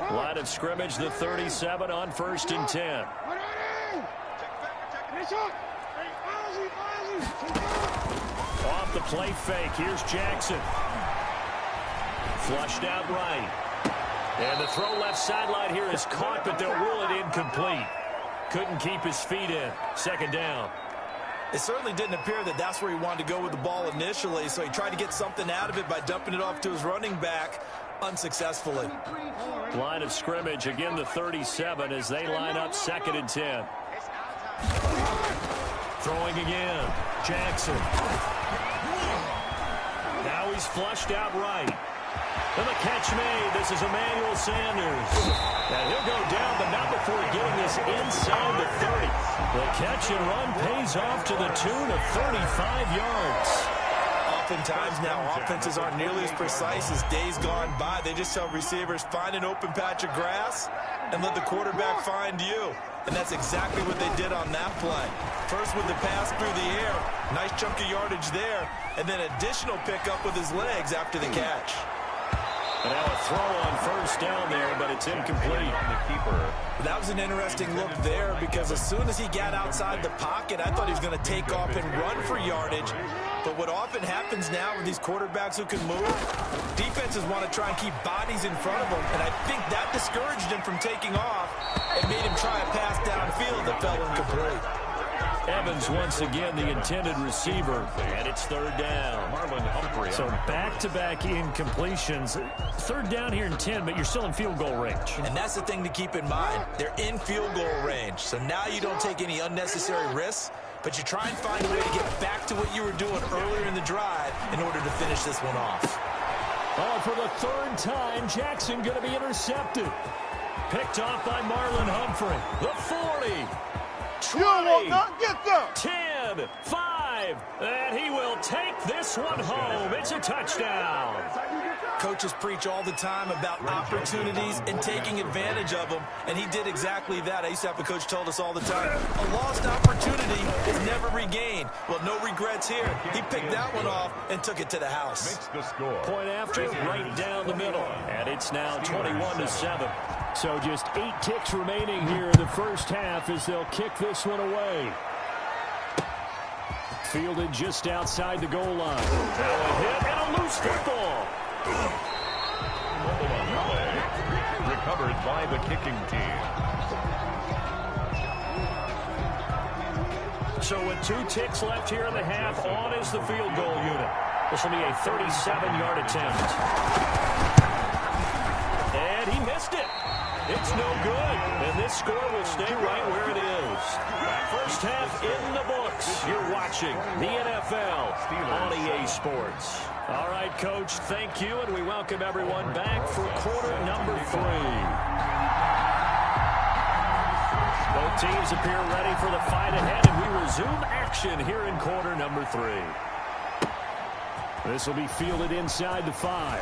Line of scrimmage, the 37 on 1st and 10. Off the play fake. Here's Jackson. Flushed out right. And the throw left sideline here is caught, but they'll rule it incomplete. Couldn't keep his feet in. Second down. It certainly didn't appear that that's where he wanted to go with the ball initially, so he tried to get something out of it by dumping it off to his running back unsuccessfully. Line of scrimmage, again the 37 as they line up 2nd and 10. Throwing again. Jackson. Now he's flushed out right. And the catch made. This is Emmanuel Sanders. And he'll go down, but not before getting this inside the 30. The catch and run pays off to the tune of 35 yards. Oftentimes now, offenses aren't nearly as precise as days gone by. They just tell receivers, find an open patch of grass and let the quarterback find you. And that's exactly what they did on that play. First with the pass through the air, nice chunk of yardage there, and then additional pickup with his legs after the catch. And now a throw on first down there, but it's incomplete. The keeper. That was an interesting look there because as soon as he got outside the pocket, I thought he was going to take off and run for yardage. But what often happens now with these quarterbacks who can move, defenses want to try and keep bodies in front of them, and I think that discouraged him from taking off and made him try a pass downfield that fell incomplete. Evans once again the intended receiver, and it's 3rd down. Marlon Humphrey. So back-to-back incompletions. 3rd down here in 10, but you're still in field goal range. And that's the thing to keep in mind. They're in field goal range. So now you don't take any unnecessary risks, but you try and find a way to get back to what you were doing earlier in the drive in order to finish this one off. Oh, for the 3rd time, Jackson going to be intercepted. Picked off by Marlon Humphrey. The 40. 20, 10, 5, and he will take this one home. It's a touchdown. Coaches preach all the time about opportunities and taking advantage of them, and he did exactly that. I used to have a coach told us all the time, a lost opportunity is never regained. Well, no regrets here. He picked that one off and took it to the house. Makes the score. Point after, right down the middle, and it's now 21-7. So just 8 ticks remaining here in the first half as they'll kick this one away. Fielded just outside the goal line. Now a hit and a loose football. Recovered by the kicking team. So with 2 ticks left here in the half, on is the field goal unit. This will be a 37-yard attempt. And he missed it. It's no good, and this score will stay right where it is. First half in the books. You're watching the NFL on EA Sports. All right, Coach, thank you, and we welcome everyone back for quarter number 3. Both teams appear ready for the fight ahead, and we resume action here in quarter number 3. This will be fielded inside the 5.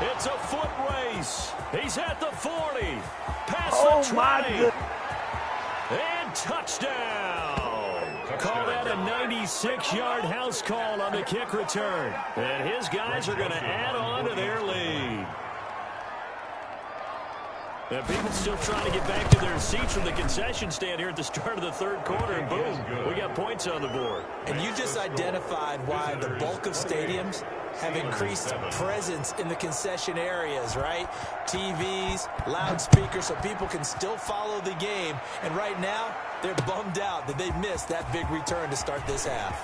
It's a foot race. He's at the 40. Past the 20. And touchdown. Call that a 96-yard house call on the kick return. And his guys are going to add on to their lead. And people still trying to get back to their seats from the concession stand here at the start of the 3rd quarter, and boom, we got points on the board. And you just identified why the bulk of stadiums have increased presence in the concession areas, right? TVs, loudspeakers, so people can still follow the game. And right now, they're bummed out that they missed that big return to start this half.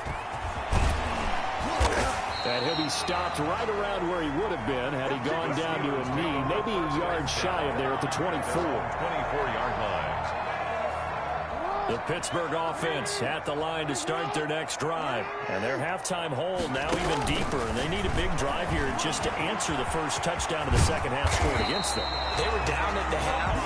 And he'll be stopped right around where he would have been had he gone down to a knee, maybe a yard shy of there at the 24. 24-yard line. The Pittsburgh offense at the line to start their next drive. And their halftime hole now even deeper, and they need a big drive here just to answer the first touchdown of the second half scored against them. They were down at the half.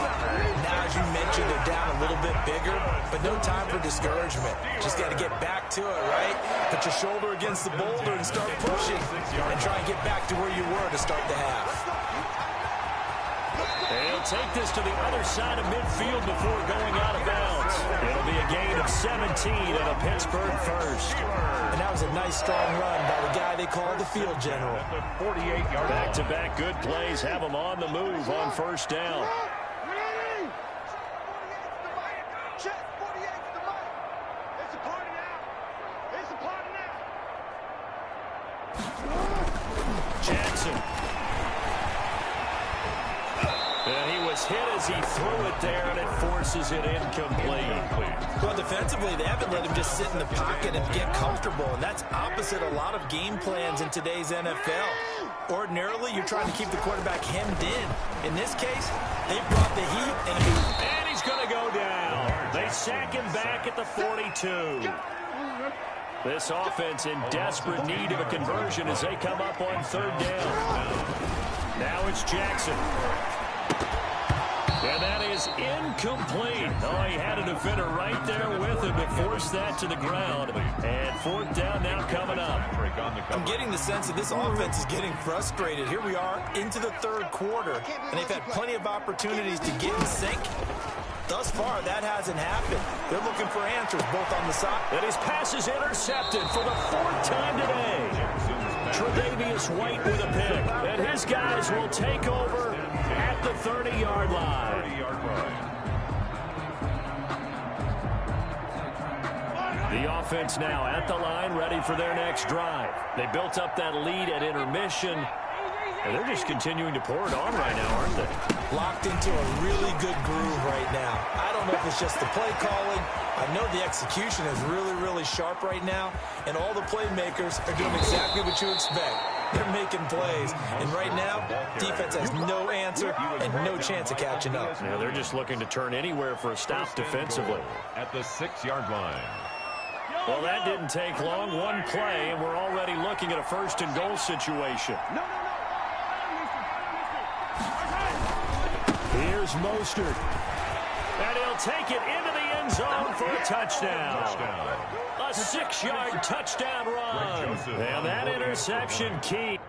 Now, as you mentioned, they're down a little bit bigger, but no time for discouragement. Just got to get back to it, right? Put your shoulder against the boulder and start pushing and try and get back to where you were to start the half. They'll take this to the other side of midfield before going out of bounds. It'll be a gain of 17 and a Pittsburgh first. And that was a nice, strong run by the guy they call the field general. Back-to-back good plays have them on the move on first down. as he threw it there, and it forces it incomplete. Well, defensively, they haven't let him just sit in the pocket and get comfortable, and that's opposite a lot of game plans in today's NFL. Ordinarily, you're trying to keep the quarterback hemmed in. In this case, they brought the heat, and he's going to go down. They sack him back at the 42. This offense in desperate need of a conversion as they come up on third down. Now it's Jackson. And that is incomplete. Oh, he had a defender right there with him to force that to the ground. And fourth down now coming up. I'm getting the sense that this offense is getting frustrated. Here we are into the third quarter, and they've had plenty of opportunities to get in sync. Thus far, that hasn't happened. They're looking for answers both on the side. And his pass is intercepted for the fourth time today. Tre'Davious White with a pick. And his guys will take over at the 30-yard line. The offense now at the line, ready for their next drive. They built up that lead at intermission, and they're just continuing to pour it on right now, aren't they? Locked into a really good groove right now. I don't know if it's just the play calling. I know the execution is really, really sharp right now, and all the playmakers are doing exactly what you expect. They're making plays, and right now, defense has no answer and no chance of catching up. Now they're just looking to turn anywhere for a stop defensively. At the 6-yard line. Well, that didn't take long. One play, and we're already looking at a first-and-goal situation. Here's Mostert. And he'll take it into the end zone for a touchdown. A 6-yard touchdown run. And that interception key.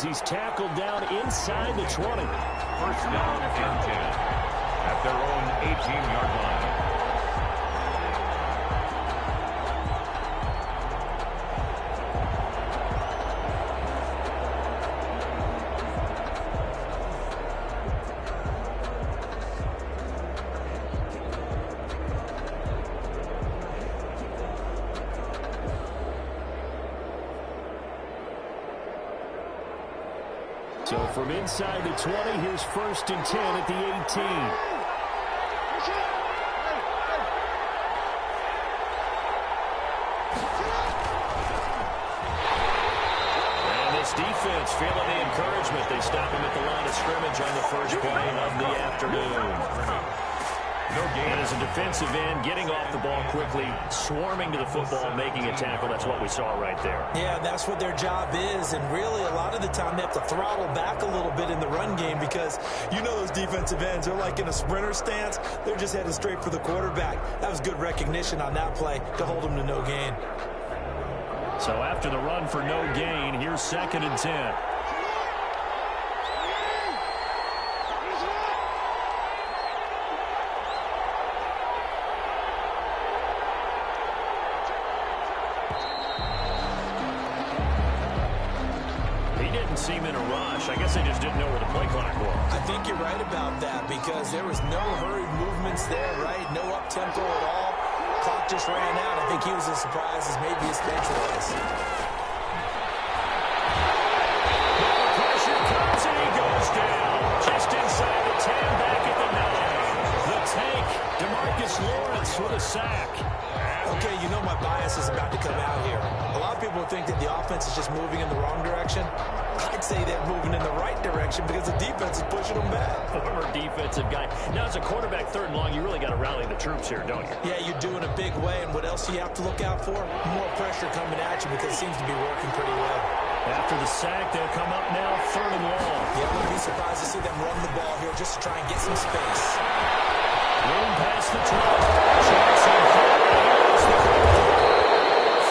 he's tackled down inside the 20. First down and 10 at their own 18-yard line. So from inside the 20, here's first and 10 at the 18. And this defense feeling the encouragement. They stop him at the line of scrimmage on the first play of the afternoon. No gain. And as a defensive end, getting off the ball quickly, swarming to the football, making a tackle. That's what we saw right there. Yeah, that's what their job is. And really, a lot of the time, they have to throttle back a little bit in the run game because you know those defensive ends, they're like in a sprinter stance. They're just heading straight for the quarterback. That was good recognition on that play to hold them to no gain. So after the run for no gain, here's second and 10. Seem in a rush. I guess they just didn't know where the play clock was. I think you're right about that because there was no hurried movements there, right? No up-tempo at all. Clock just ran out. I think he was as surprised as maybe his bench was. The pressure comes and he goes down. Just inside the 10, back at the 9. The tank, DeMarcus Lawrence with a sack. Okay, you know my bias is about to come out here. A lot of people think that the offense is just moving in the wrong direction. I'd say they're moving in the right direction because the defense is pushing them back. Former defensive guy. Now, as a quarterback, third and long, you really got to rally the troops here, don't you? Yeah, you do in a big way. And what else do you have to look out for? More pressure coming at you because it seems to be working pretty well. After the sack, they'll come up now third and long. Yeah, I wouldn't be surprised to see them run the ball here just to try and get some space. Room past the 12. Jackson throws the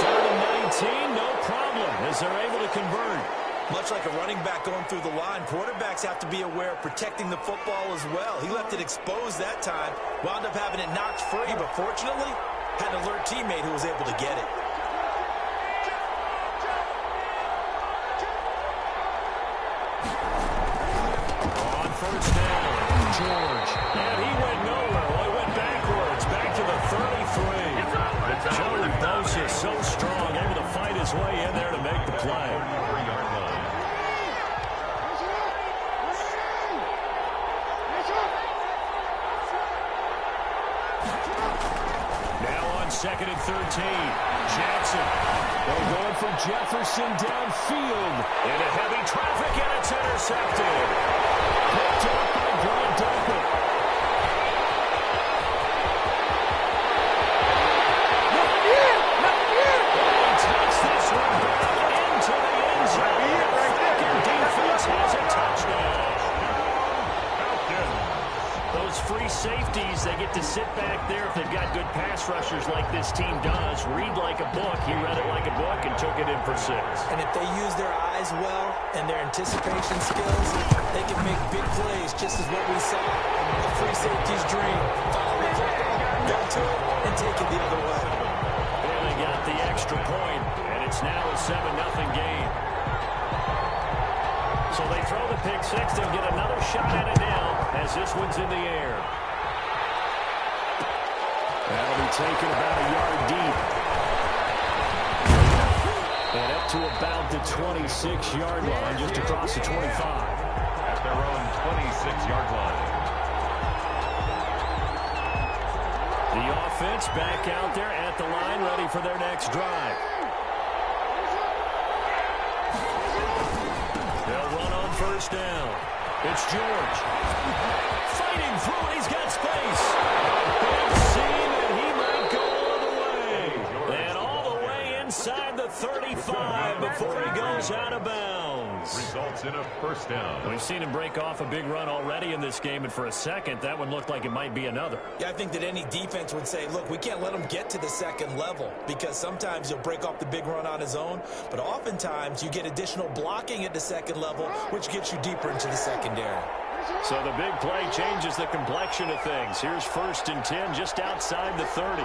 third and 19, no problem as they're able to convert. Much like a running back going through the line, quarterbacks have to be aware of protecting the football as well. He left it exposed that time, wound up having it knocked free, but fortunately, had an alert teammate who was able to get it. On first down, George. And he went nowhere. Well, he went backwards, back to the 33. Joey Bosa so strong, able to fight his way in there to make the play. Second and 13. Jackson. They're going for Jefferson downfield. Into heavy traffic, and it's intercepted. Picked up by Brad Duckett. He takes this one back into the end zone. Second defense has a touchdown. Those free safeties, they get to sit back there if they've got good pass rushers like this team does. Read like a book. He read it like a book and took it in for 6. And if they use their eyes well and their anticipation skills, they can make big plays, just as what we saw. A free safety's dream. Follow the football, go to it, and take it the other way. And they got the extra point, and it's now a 7-0 game. So they throw the pick 6. They'll get another shot at it now as this one's in the air. That'll be taken about a yard deep. And up to about the 26-yard line, just across the 25. At their own 26-yard line. The offense back out there at the line, ready for their next drive. They'll run on first down. It's George. Fighting through it. He's got space. Big seam, and he might go all the way. And all the way inside the 35 before he goes out of bounds. downs. Results in a first down. We've seen him break off a big run already in this game, and for a second, that one looked like it might be another. Yeah, I think that any defense would say, look, we can't let him get to the second level, because sometimes he'll break off the big run on his own, but oftentimes you get additional blocking at the second level, which gets you deeper into the secondary. So the big play changes the complexion of things. Here's 1st and 10 just outside the 30.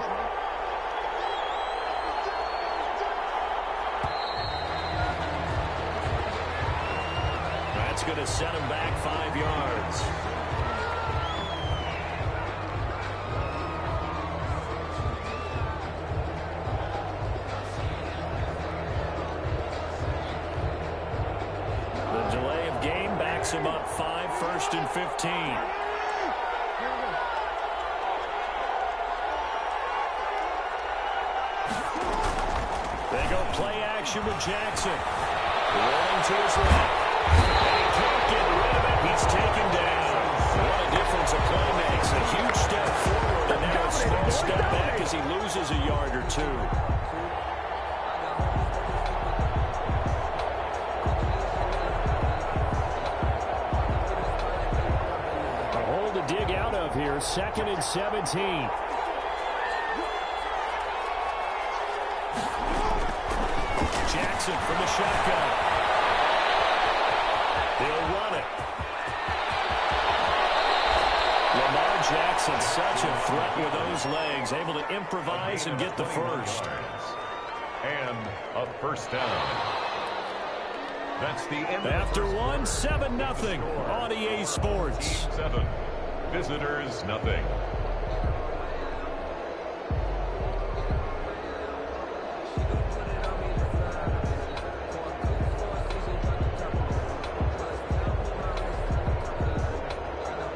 That's going to set him back 5 yards. The delay of game backs him up 5, 1st and 15. They go play action with Jackson. Rolling to his left. And he can't get rid of it. He's taken down. What a difference a play makes. A huge step forward and now a small step back as he loses a yard or two. A hole to dig out of here. 2nd and 17. Jackson from the shotgun. He'll run it. Lamar Jackson, such a threat with those legs, able to improvise and get the first. And a first down. That's the end. After one, 7-0 on EA Sports. 7. Visitors, nothing.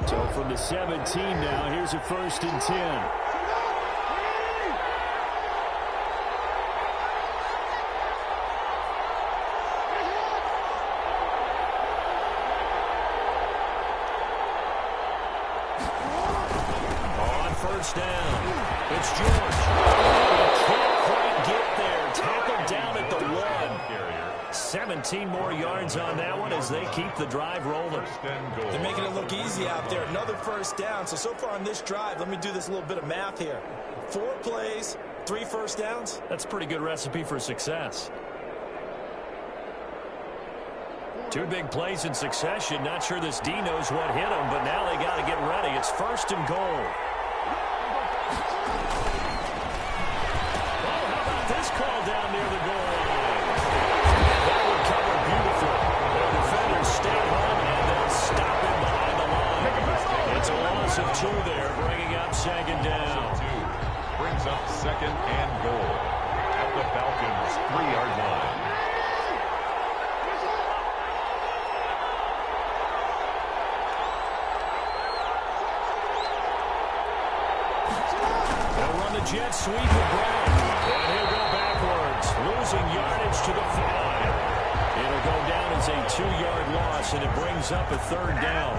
So from the 17 now, here's a 1st and 10. Down. It's George. He can't quite get there. Tackled down at the 1. 17 more yards on that one as they keep the drive rolling. They're making it look easy out there. Another first down. So far on this drive, let me do this little bit of math here. 4 plays, 3 first downs. That's a pretty good recipe for success. 2 big plays in succession. Not sure this D knows what hit him, but now they got to get ready. It's 1st and goal. This call down near the goal line. That would cover beautifully. The defenders stay home and they'll stop him behind the line. It's a loss of 2 there, bringing up 2nd down. Brings up 2nd and goal at the Falcons' 3-yard line. They'll run the jet sweep of Brown. And he'll go backwards, losing yardage to the 5. It'll go down as a 2-yard loss, and it brings up a 3rd down.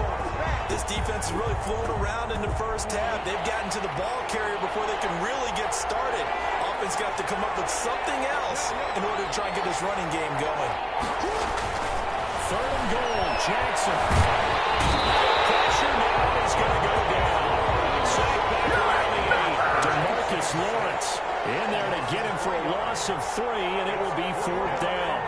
This defense is really flown around in the first half. They've gotten to the ball carrier before they can really get started. Offense got to come up with something else in order to try and get this running game going. 3rd and goal, Jackson. Pressure now is going to go down. Sacked back around the 8. DeMarcus Lawrence in there to get him for a loss of 3, and it will be 4th down.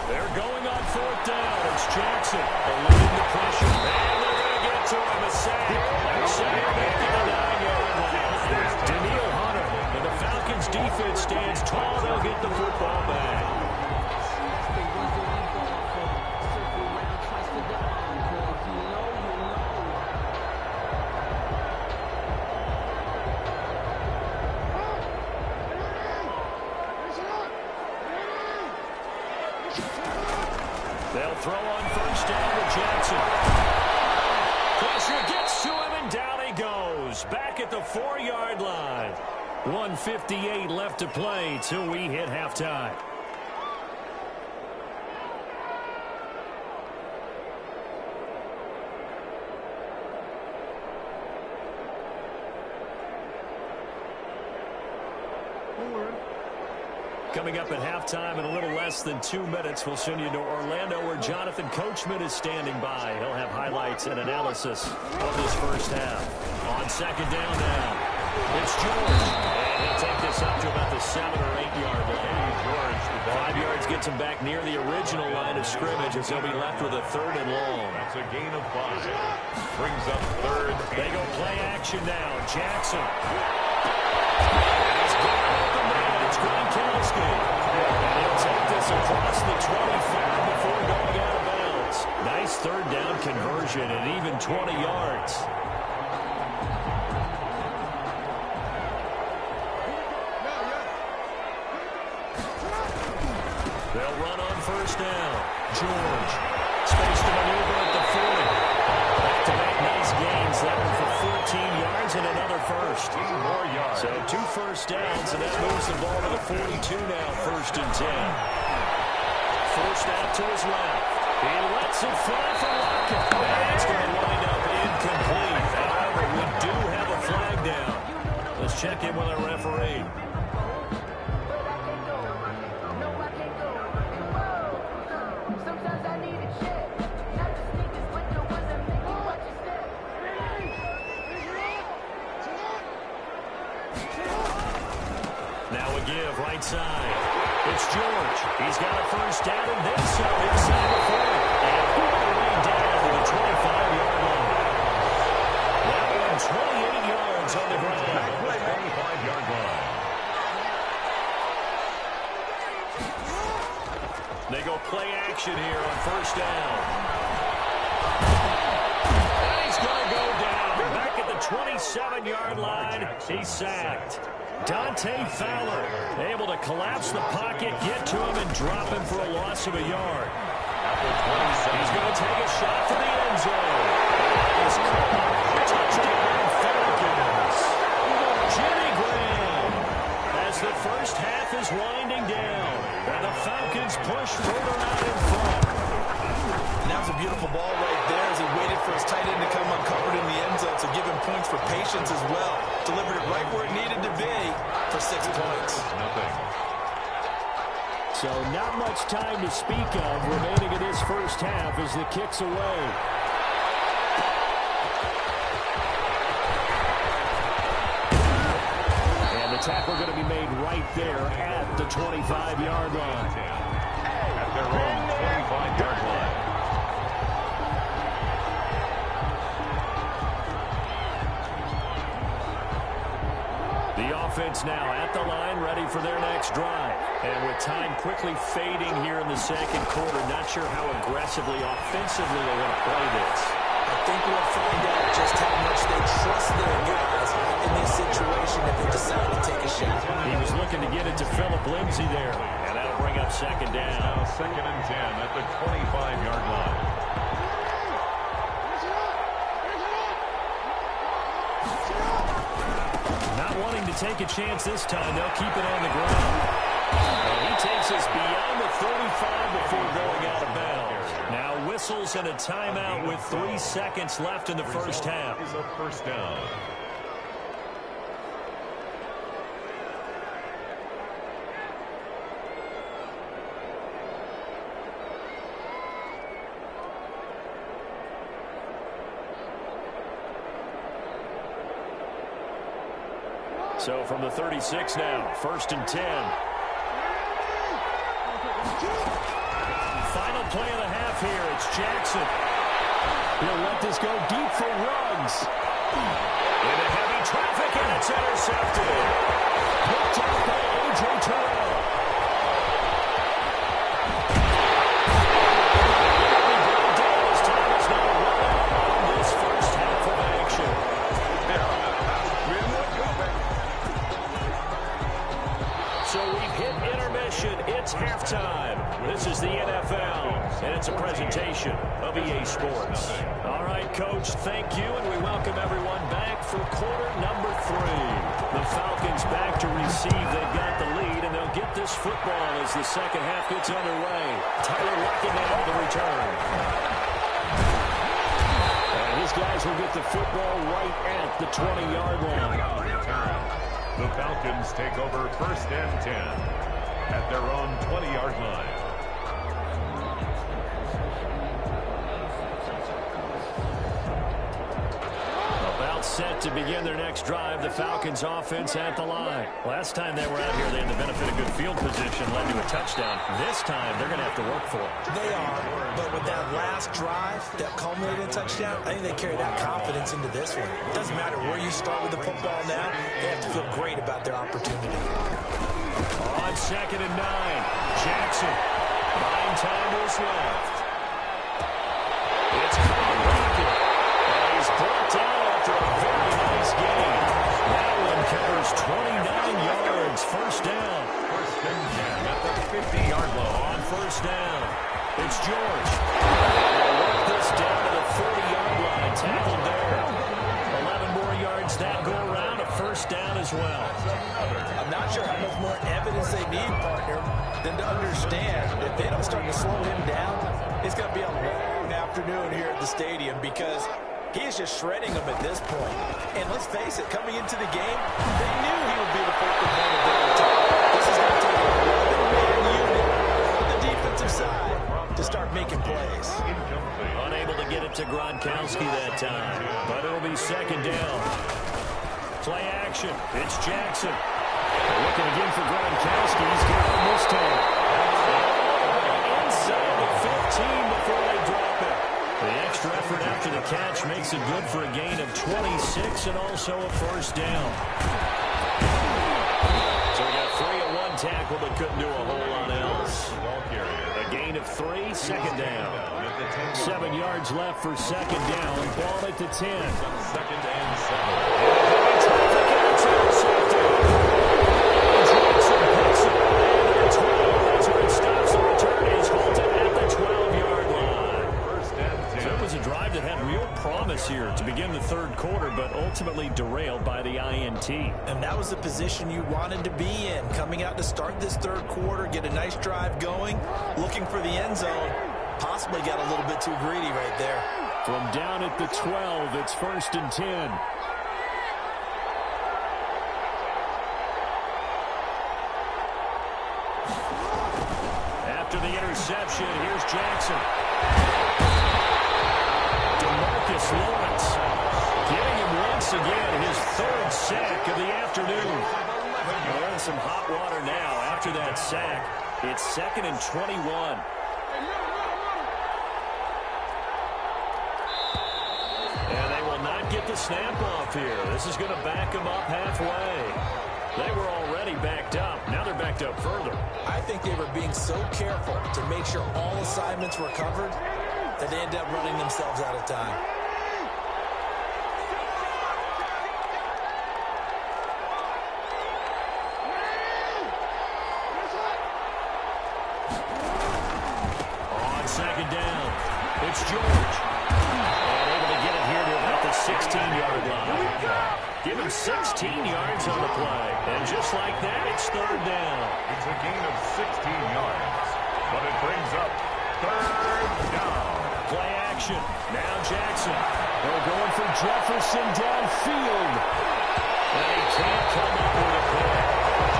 They're going on 4th down. It's Jackson. Eluding the pressure. And they're going to get to him. A sack. A sack back at the 9-yard line. Daniil Hunter. And the Falcons defense stands tall. They'll get the football back. They'll throw on 1st down to Jackson. Pressure gets to him, and down he goes. Back at the 4-yard line. 1:58 left to play till we hit halftime. Coming up at halftime in a little less than 2 minutes, we'll send you to Orlando where Jonathan Coachman is standing by. He'll have highlights and analysis of this first half. On second down now, it's George. And he'll take this up to about the 7 or 8 yard line. George, 5 yards gets him back near the original line of scrimmage as he'll be left with a 3rd and long. That's a gain of 5. Brings up 3rd. They go play action now. Jackson. And he's got an open man. It's Gronkowski. And he'll take this across the 25 before going out of bounds. Nice 3rd down conversion and even 20 yards. They'll run on first down. George. Space to maneuver at the 40. Back to make nice gains there for 14 yards and another first. 2 more yards. So 2 first downs, and that moves the ball to the 42 now, 1st and 10. Forced out to his left. He lets it fly for Lockett. That's going to wind up incomplete. However, we do have a flag down. Let's check in with our referee. Right side. It's George. He's got a first down and then some inside the 40. And all the way down to the 25-yard line. That one 28 yards on the ground. 25-yard line. They go play action here on first down. And he's going to go down. Back at the 27-yard line. He's sacked. Dante Fowler able to collapse the pocket, get to him, and drop him for a loss of a yard. He's going to take a shot for the end zone. Touchdown, Falcons. Jimmy Graham as the first half is winding down. And the Falcons push further out in front. And that was a beautiful ball right there as he waited for his tight end to come uncovered in the end zone, so give him points for patience as well. Delivered it right where it needed to be for 6 points. Nothing. So not much time to speak of remaining in this first half as the kick's away. And the tackle going to be made right there at the 25-yard line. At their own 25-yard line. The offense now at the line, ready for their next drive. And with time quickly fading here in the second quarter, not sure how aggressively, offensively they're going to play this. I think we'll find out just how much they trust their guys in this situation if they decide to take a shot. He was looking to get it to Phillip Lindsay there. And that'll bring up second down. Now 2nd and 10 at the 25-yard line. Wanting to take a chance this time, they'll keep it on the ground. And he takes us beyond the 35 before going out of bounds. Now whistles and a timeout with 3 seconds left in the first half. Is a first down. So from the 36 now, 1st and 10. Final play of the half here. It's Jackson. He'll let this go deep for Ruggs. Into heavy traffic, and it's intercepted. Picked up by A.J. Terrell. This first half of action. So we've hit intermission. It's halftime. This is the NFL, and it's a presentation of EA Sports. All right, Coach, thank you, and we welcome everyone back for quarter number 3. The Falcons back to receive. They've got the lead, and they'll get this football as the second half gets underway. Tyler Lockett now with the return. And his guys will get the football right at the 20-yard line. The Falcons take over 1st and 10. at their own 20-yard line. About set to begin their next drive. The Falcons offense at the line. Last time they were out here, they had the benefit of good field position, led to a touchdown. This time, they're going to have to work for it. They are, but with that last drive that culminated in a touchdown, I think they carry that confidence into this one. It doesn't matter where you start with the football now. They have to feel great about their opportunity. On 2nd and 9, Jackson. 9 time is left. It's caught Rocket. And he's brought down after a very nice game. That one covers 29 yards. First down. First and 10 at the 50-yard line. On first down, it's George. They'll work this down to the 40-yard line. Tackled there. 11 more yards that go around. A first down as well. I'm not sure how much more evidence they need, partner, than to understand if they don't start to slow him down, it's going to be a long afternoon here at the stadium because he is just shredding them at this point. And let's face it, coming into the game, they knew he would be the focal point of their attack. This is going to take a 11-man unit on the defensive side to start making plays. Unable to get it to Gronkowski that time, but it'll be second down. Play action. It's Jackson. They're looking again for Gronkowski. He's got him this time. Inside the 15 before they drop it. The extra effort after the catch makes it good for a gain of 26 and also a first down. So we got 3 at one tackle, but couldn't do a whole lot else. A gain of 3, second down. 7 yards left for second down. Ball at the 10. Second and 7. A drive that had real promise here to begin the third quarter, but ultimately derailed by the INT. And that was the position you wanted to be in, coming out to start this third quarter, get a nice drive going, looking for the end zone. Possibly got a little bit too greedy right there. From down at the 12, it's first and 10. After the interception, here's Jackson. Lawrence getting him once again his 3rd sack of the afternoon. We're in some hot water now after that sack. It's 2nd and 21. And they will not get the snap off here. This is going to back them up halfway. They were already backed up. Now they're backed up further. I think they were being so careful to make sure all assignments were covered that they ended up running themselves out of time. Second down. It's George. And able to get it here to about the 16-yard line. Give him 16 yards on the play. And just like that, it's third down. It's a gain of 16 yards. But it brings up third down. Play action. Now Jackson. They're going for Jefferson downfield. And he can't come up with a pick.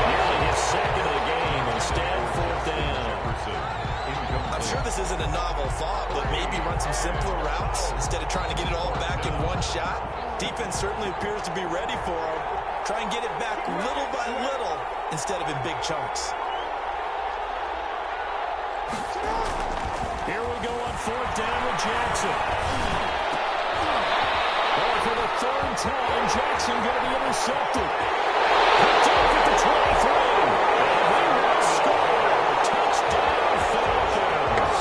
Nearly his second of the game. Instead, fourth down. I'm sure this isn't a novel thought, but maybe run some simpler routes instead of trying to get it all back in one shot. Defense certainly appears to be ready for him. Try and get it back little by little instead of in big chunks. Here we go on fourth down with Jackson. Well, for the 3rd time, Jackson going to be intercepted. Picked off at the 23. And they will score. Touchdown, Falcons.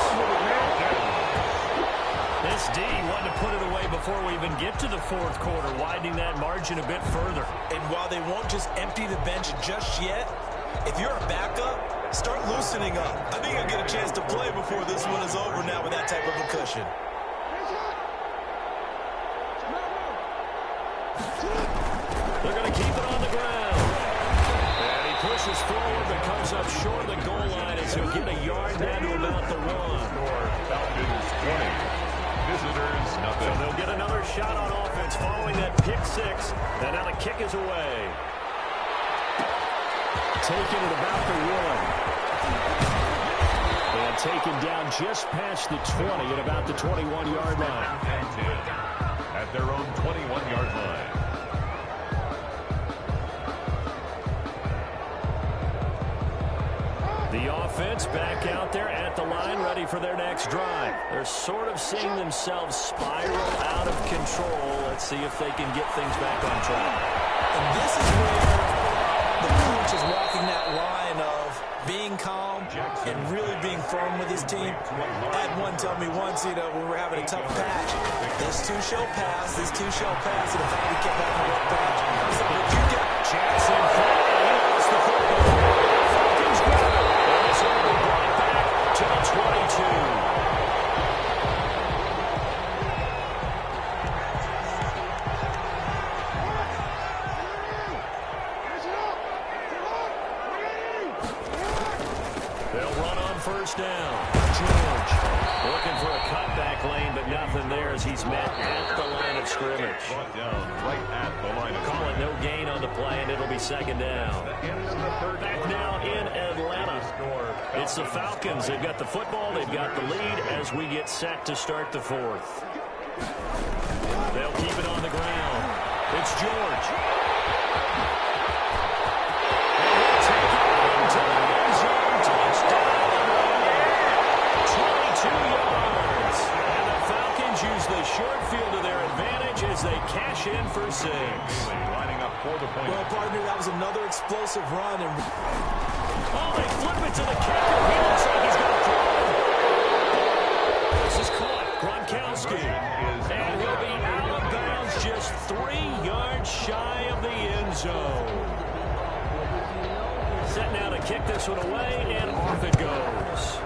This D wanted to put it away before we even get to the fourth quarter, widening that margin a bit further. And while they won't just empty the bench just yet, if you're a backup, start loosening up. I think you'll get a chance to play before this one is over now with that type of a cushion. They're going to keep it on the ground. And he pushes forward but comes up short of the goal line as he'll get a yard down to about the 1. Falcons 20. Visitors nothing. So they'll get another shot on offense following that pick 6. And now the kick is away. Taken at about the 1. And taken down just past the 20 at about the 21-yard line. And 10 at their own 21-yard line. The offense back out there at the line, ready for their next drive. They're sort of seeing themselves spiral out of control. Let's see if they can get things back on track. And this is where the coach is walking that line of being calm and really being firm with his team. I had one tell me once, when we were having a tough patch, this two shall pass, and if I can get back on that patch, so if you get Jackson, he lost the football. Falcons grab it. And it's going to be brought back to the 22. First down. George looking for a cutback lane, but nothing there as he's met at the line of scrimmage. Brought down right at the line of Call it no gain on the play, and it'll be second down. Back now in Atlanta. It's the Falcons. They've got the football. They've got the lead as we get set to start the fourth. They'll keep it on the ground. It's George. And he'll take it into the end zone. Touchdown. 2 yards. And the Falcons use the short field to their advantage as they cash in for 6. Lining up for the point. Well, partner, that was another explosive run. And oh, they flip it to the kicker. He looks like he's going to throw. This is caught. Gronkowski. And he'll be out of bounds just 3 yards shy of the end zone. Set now to kick this one away, and off it goes.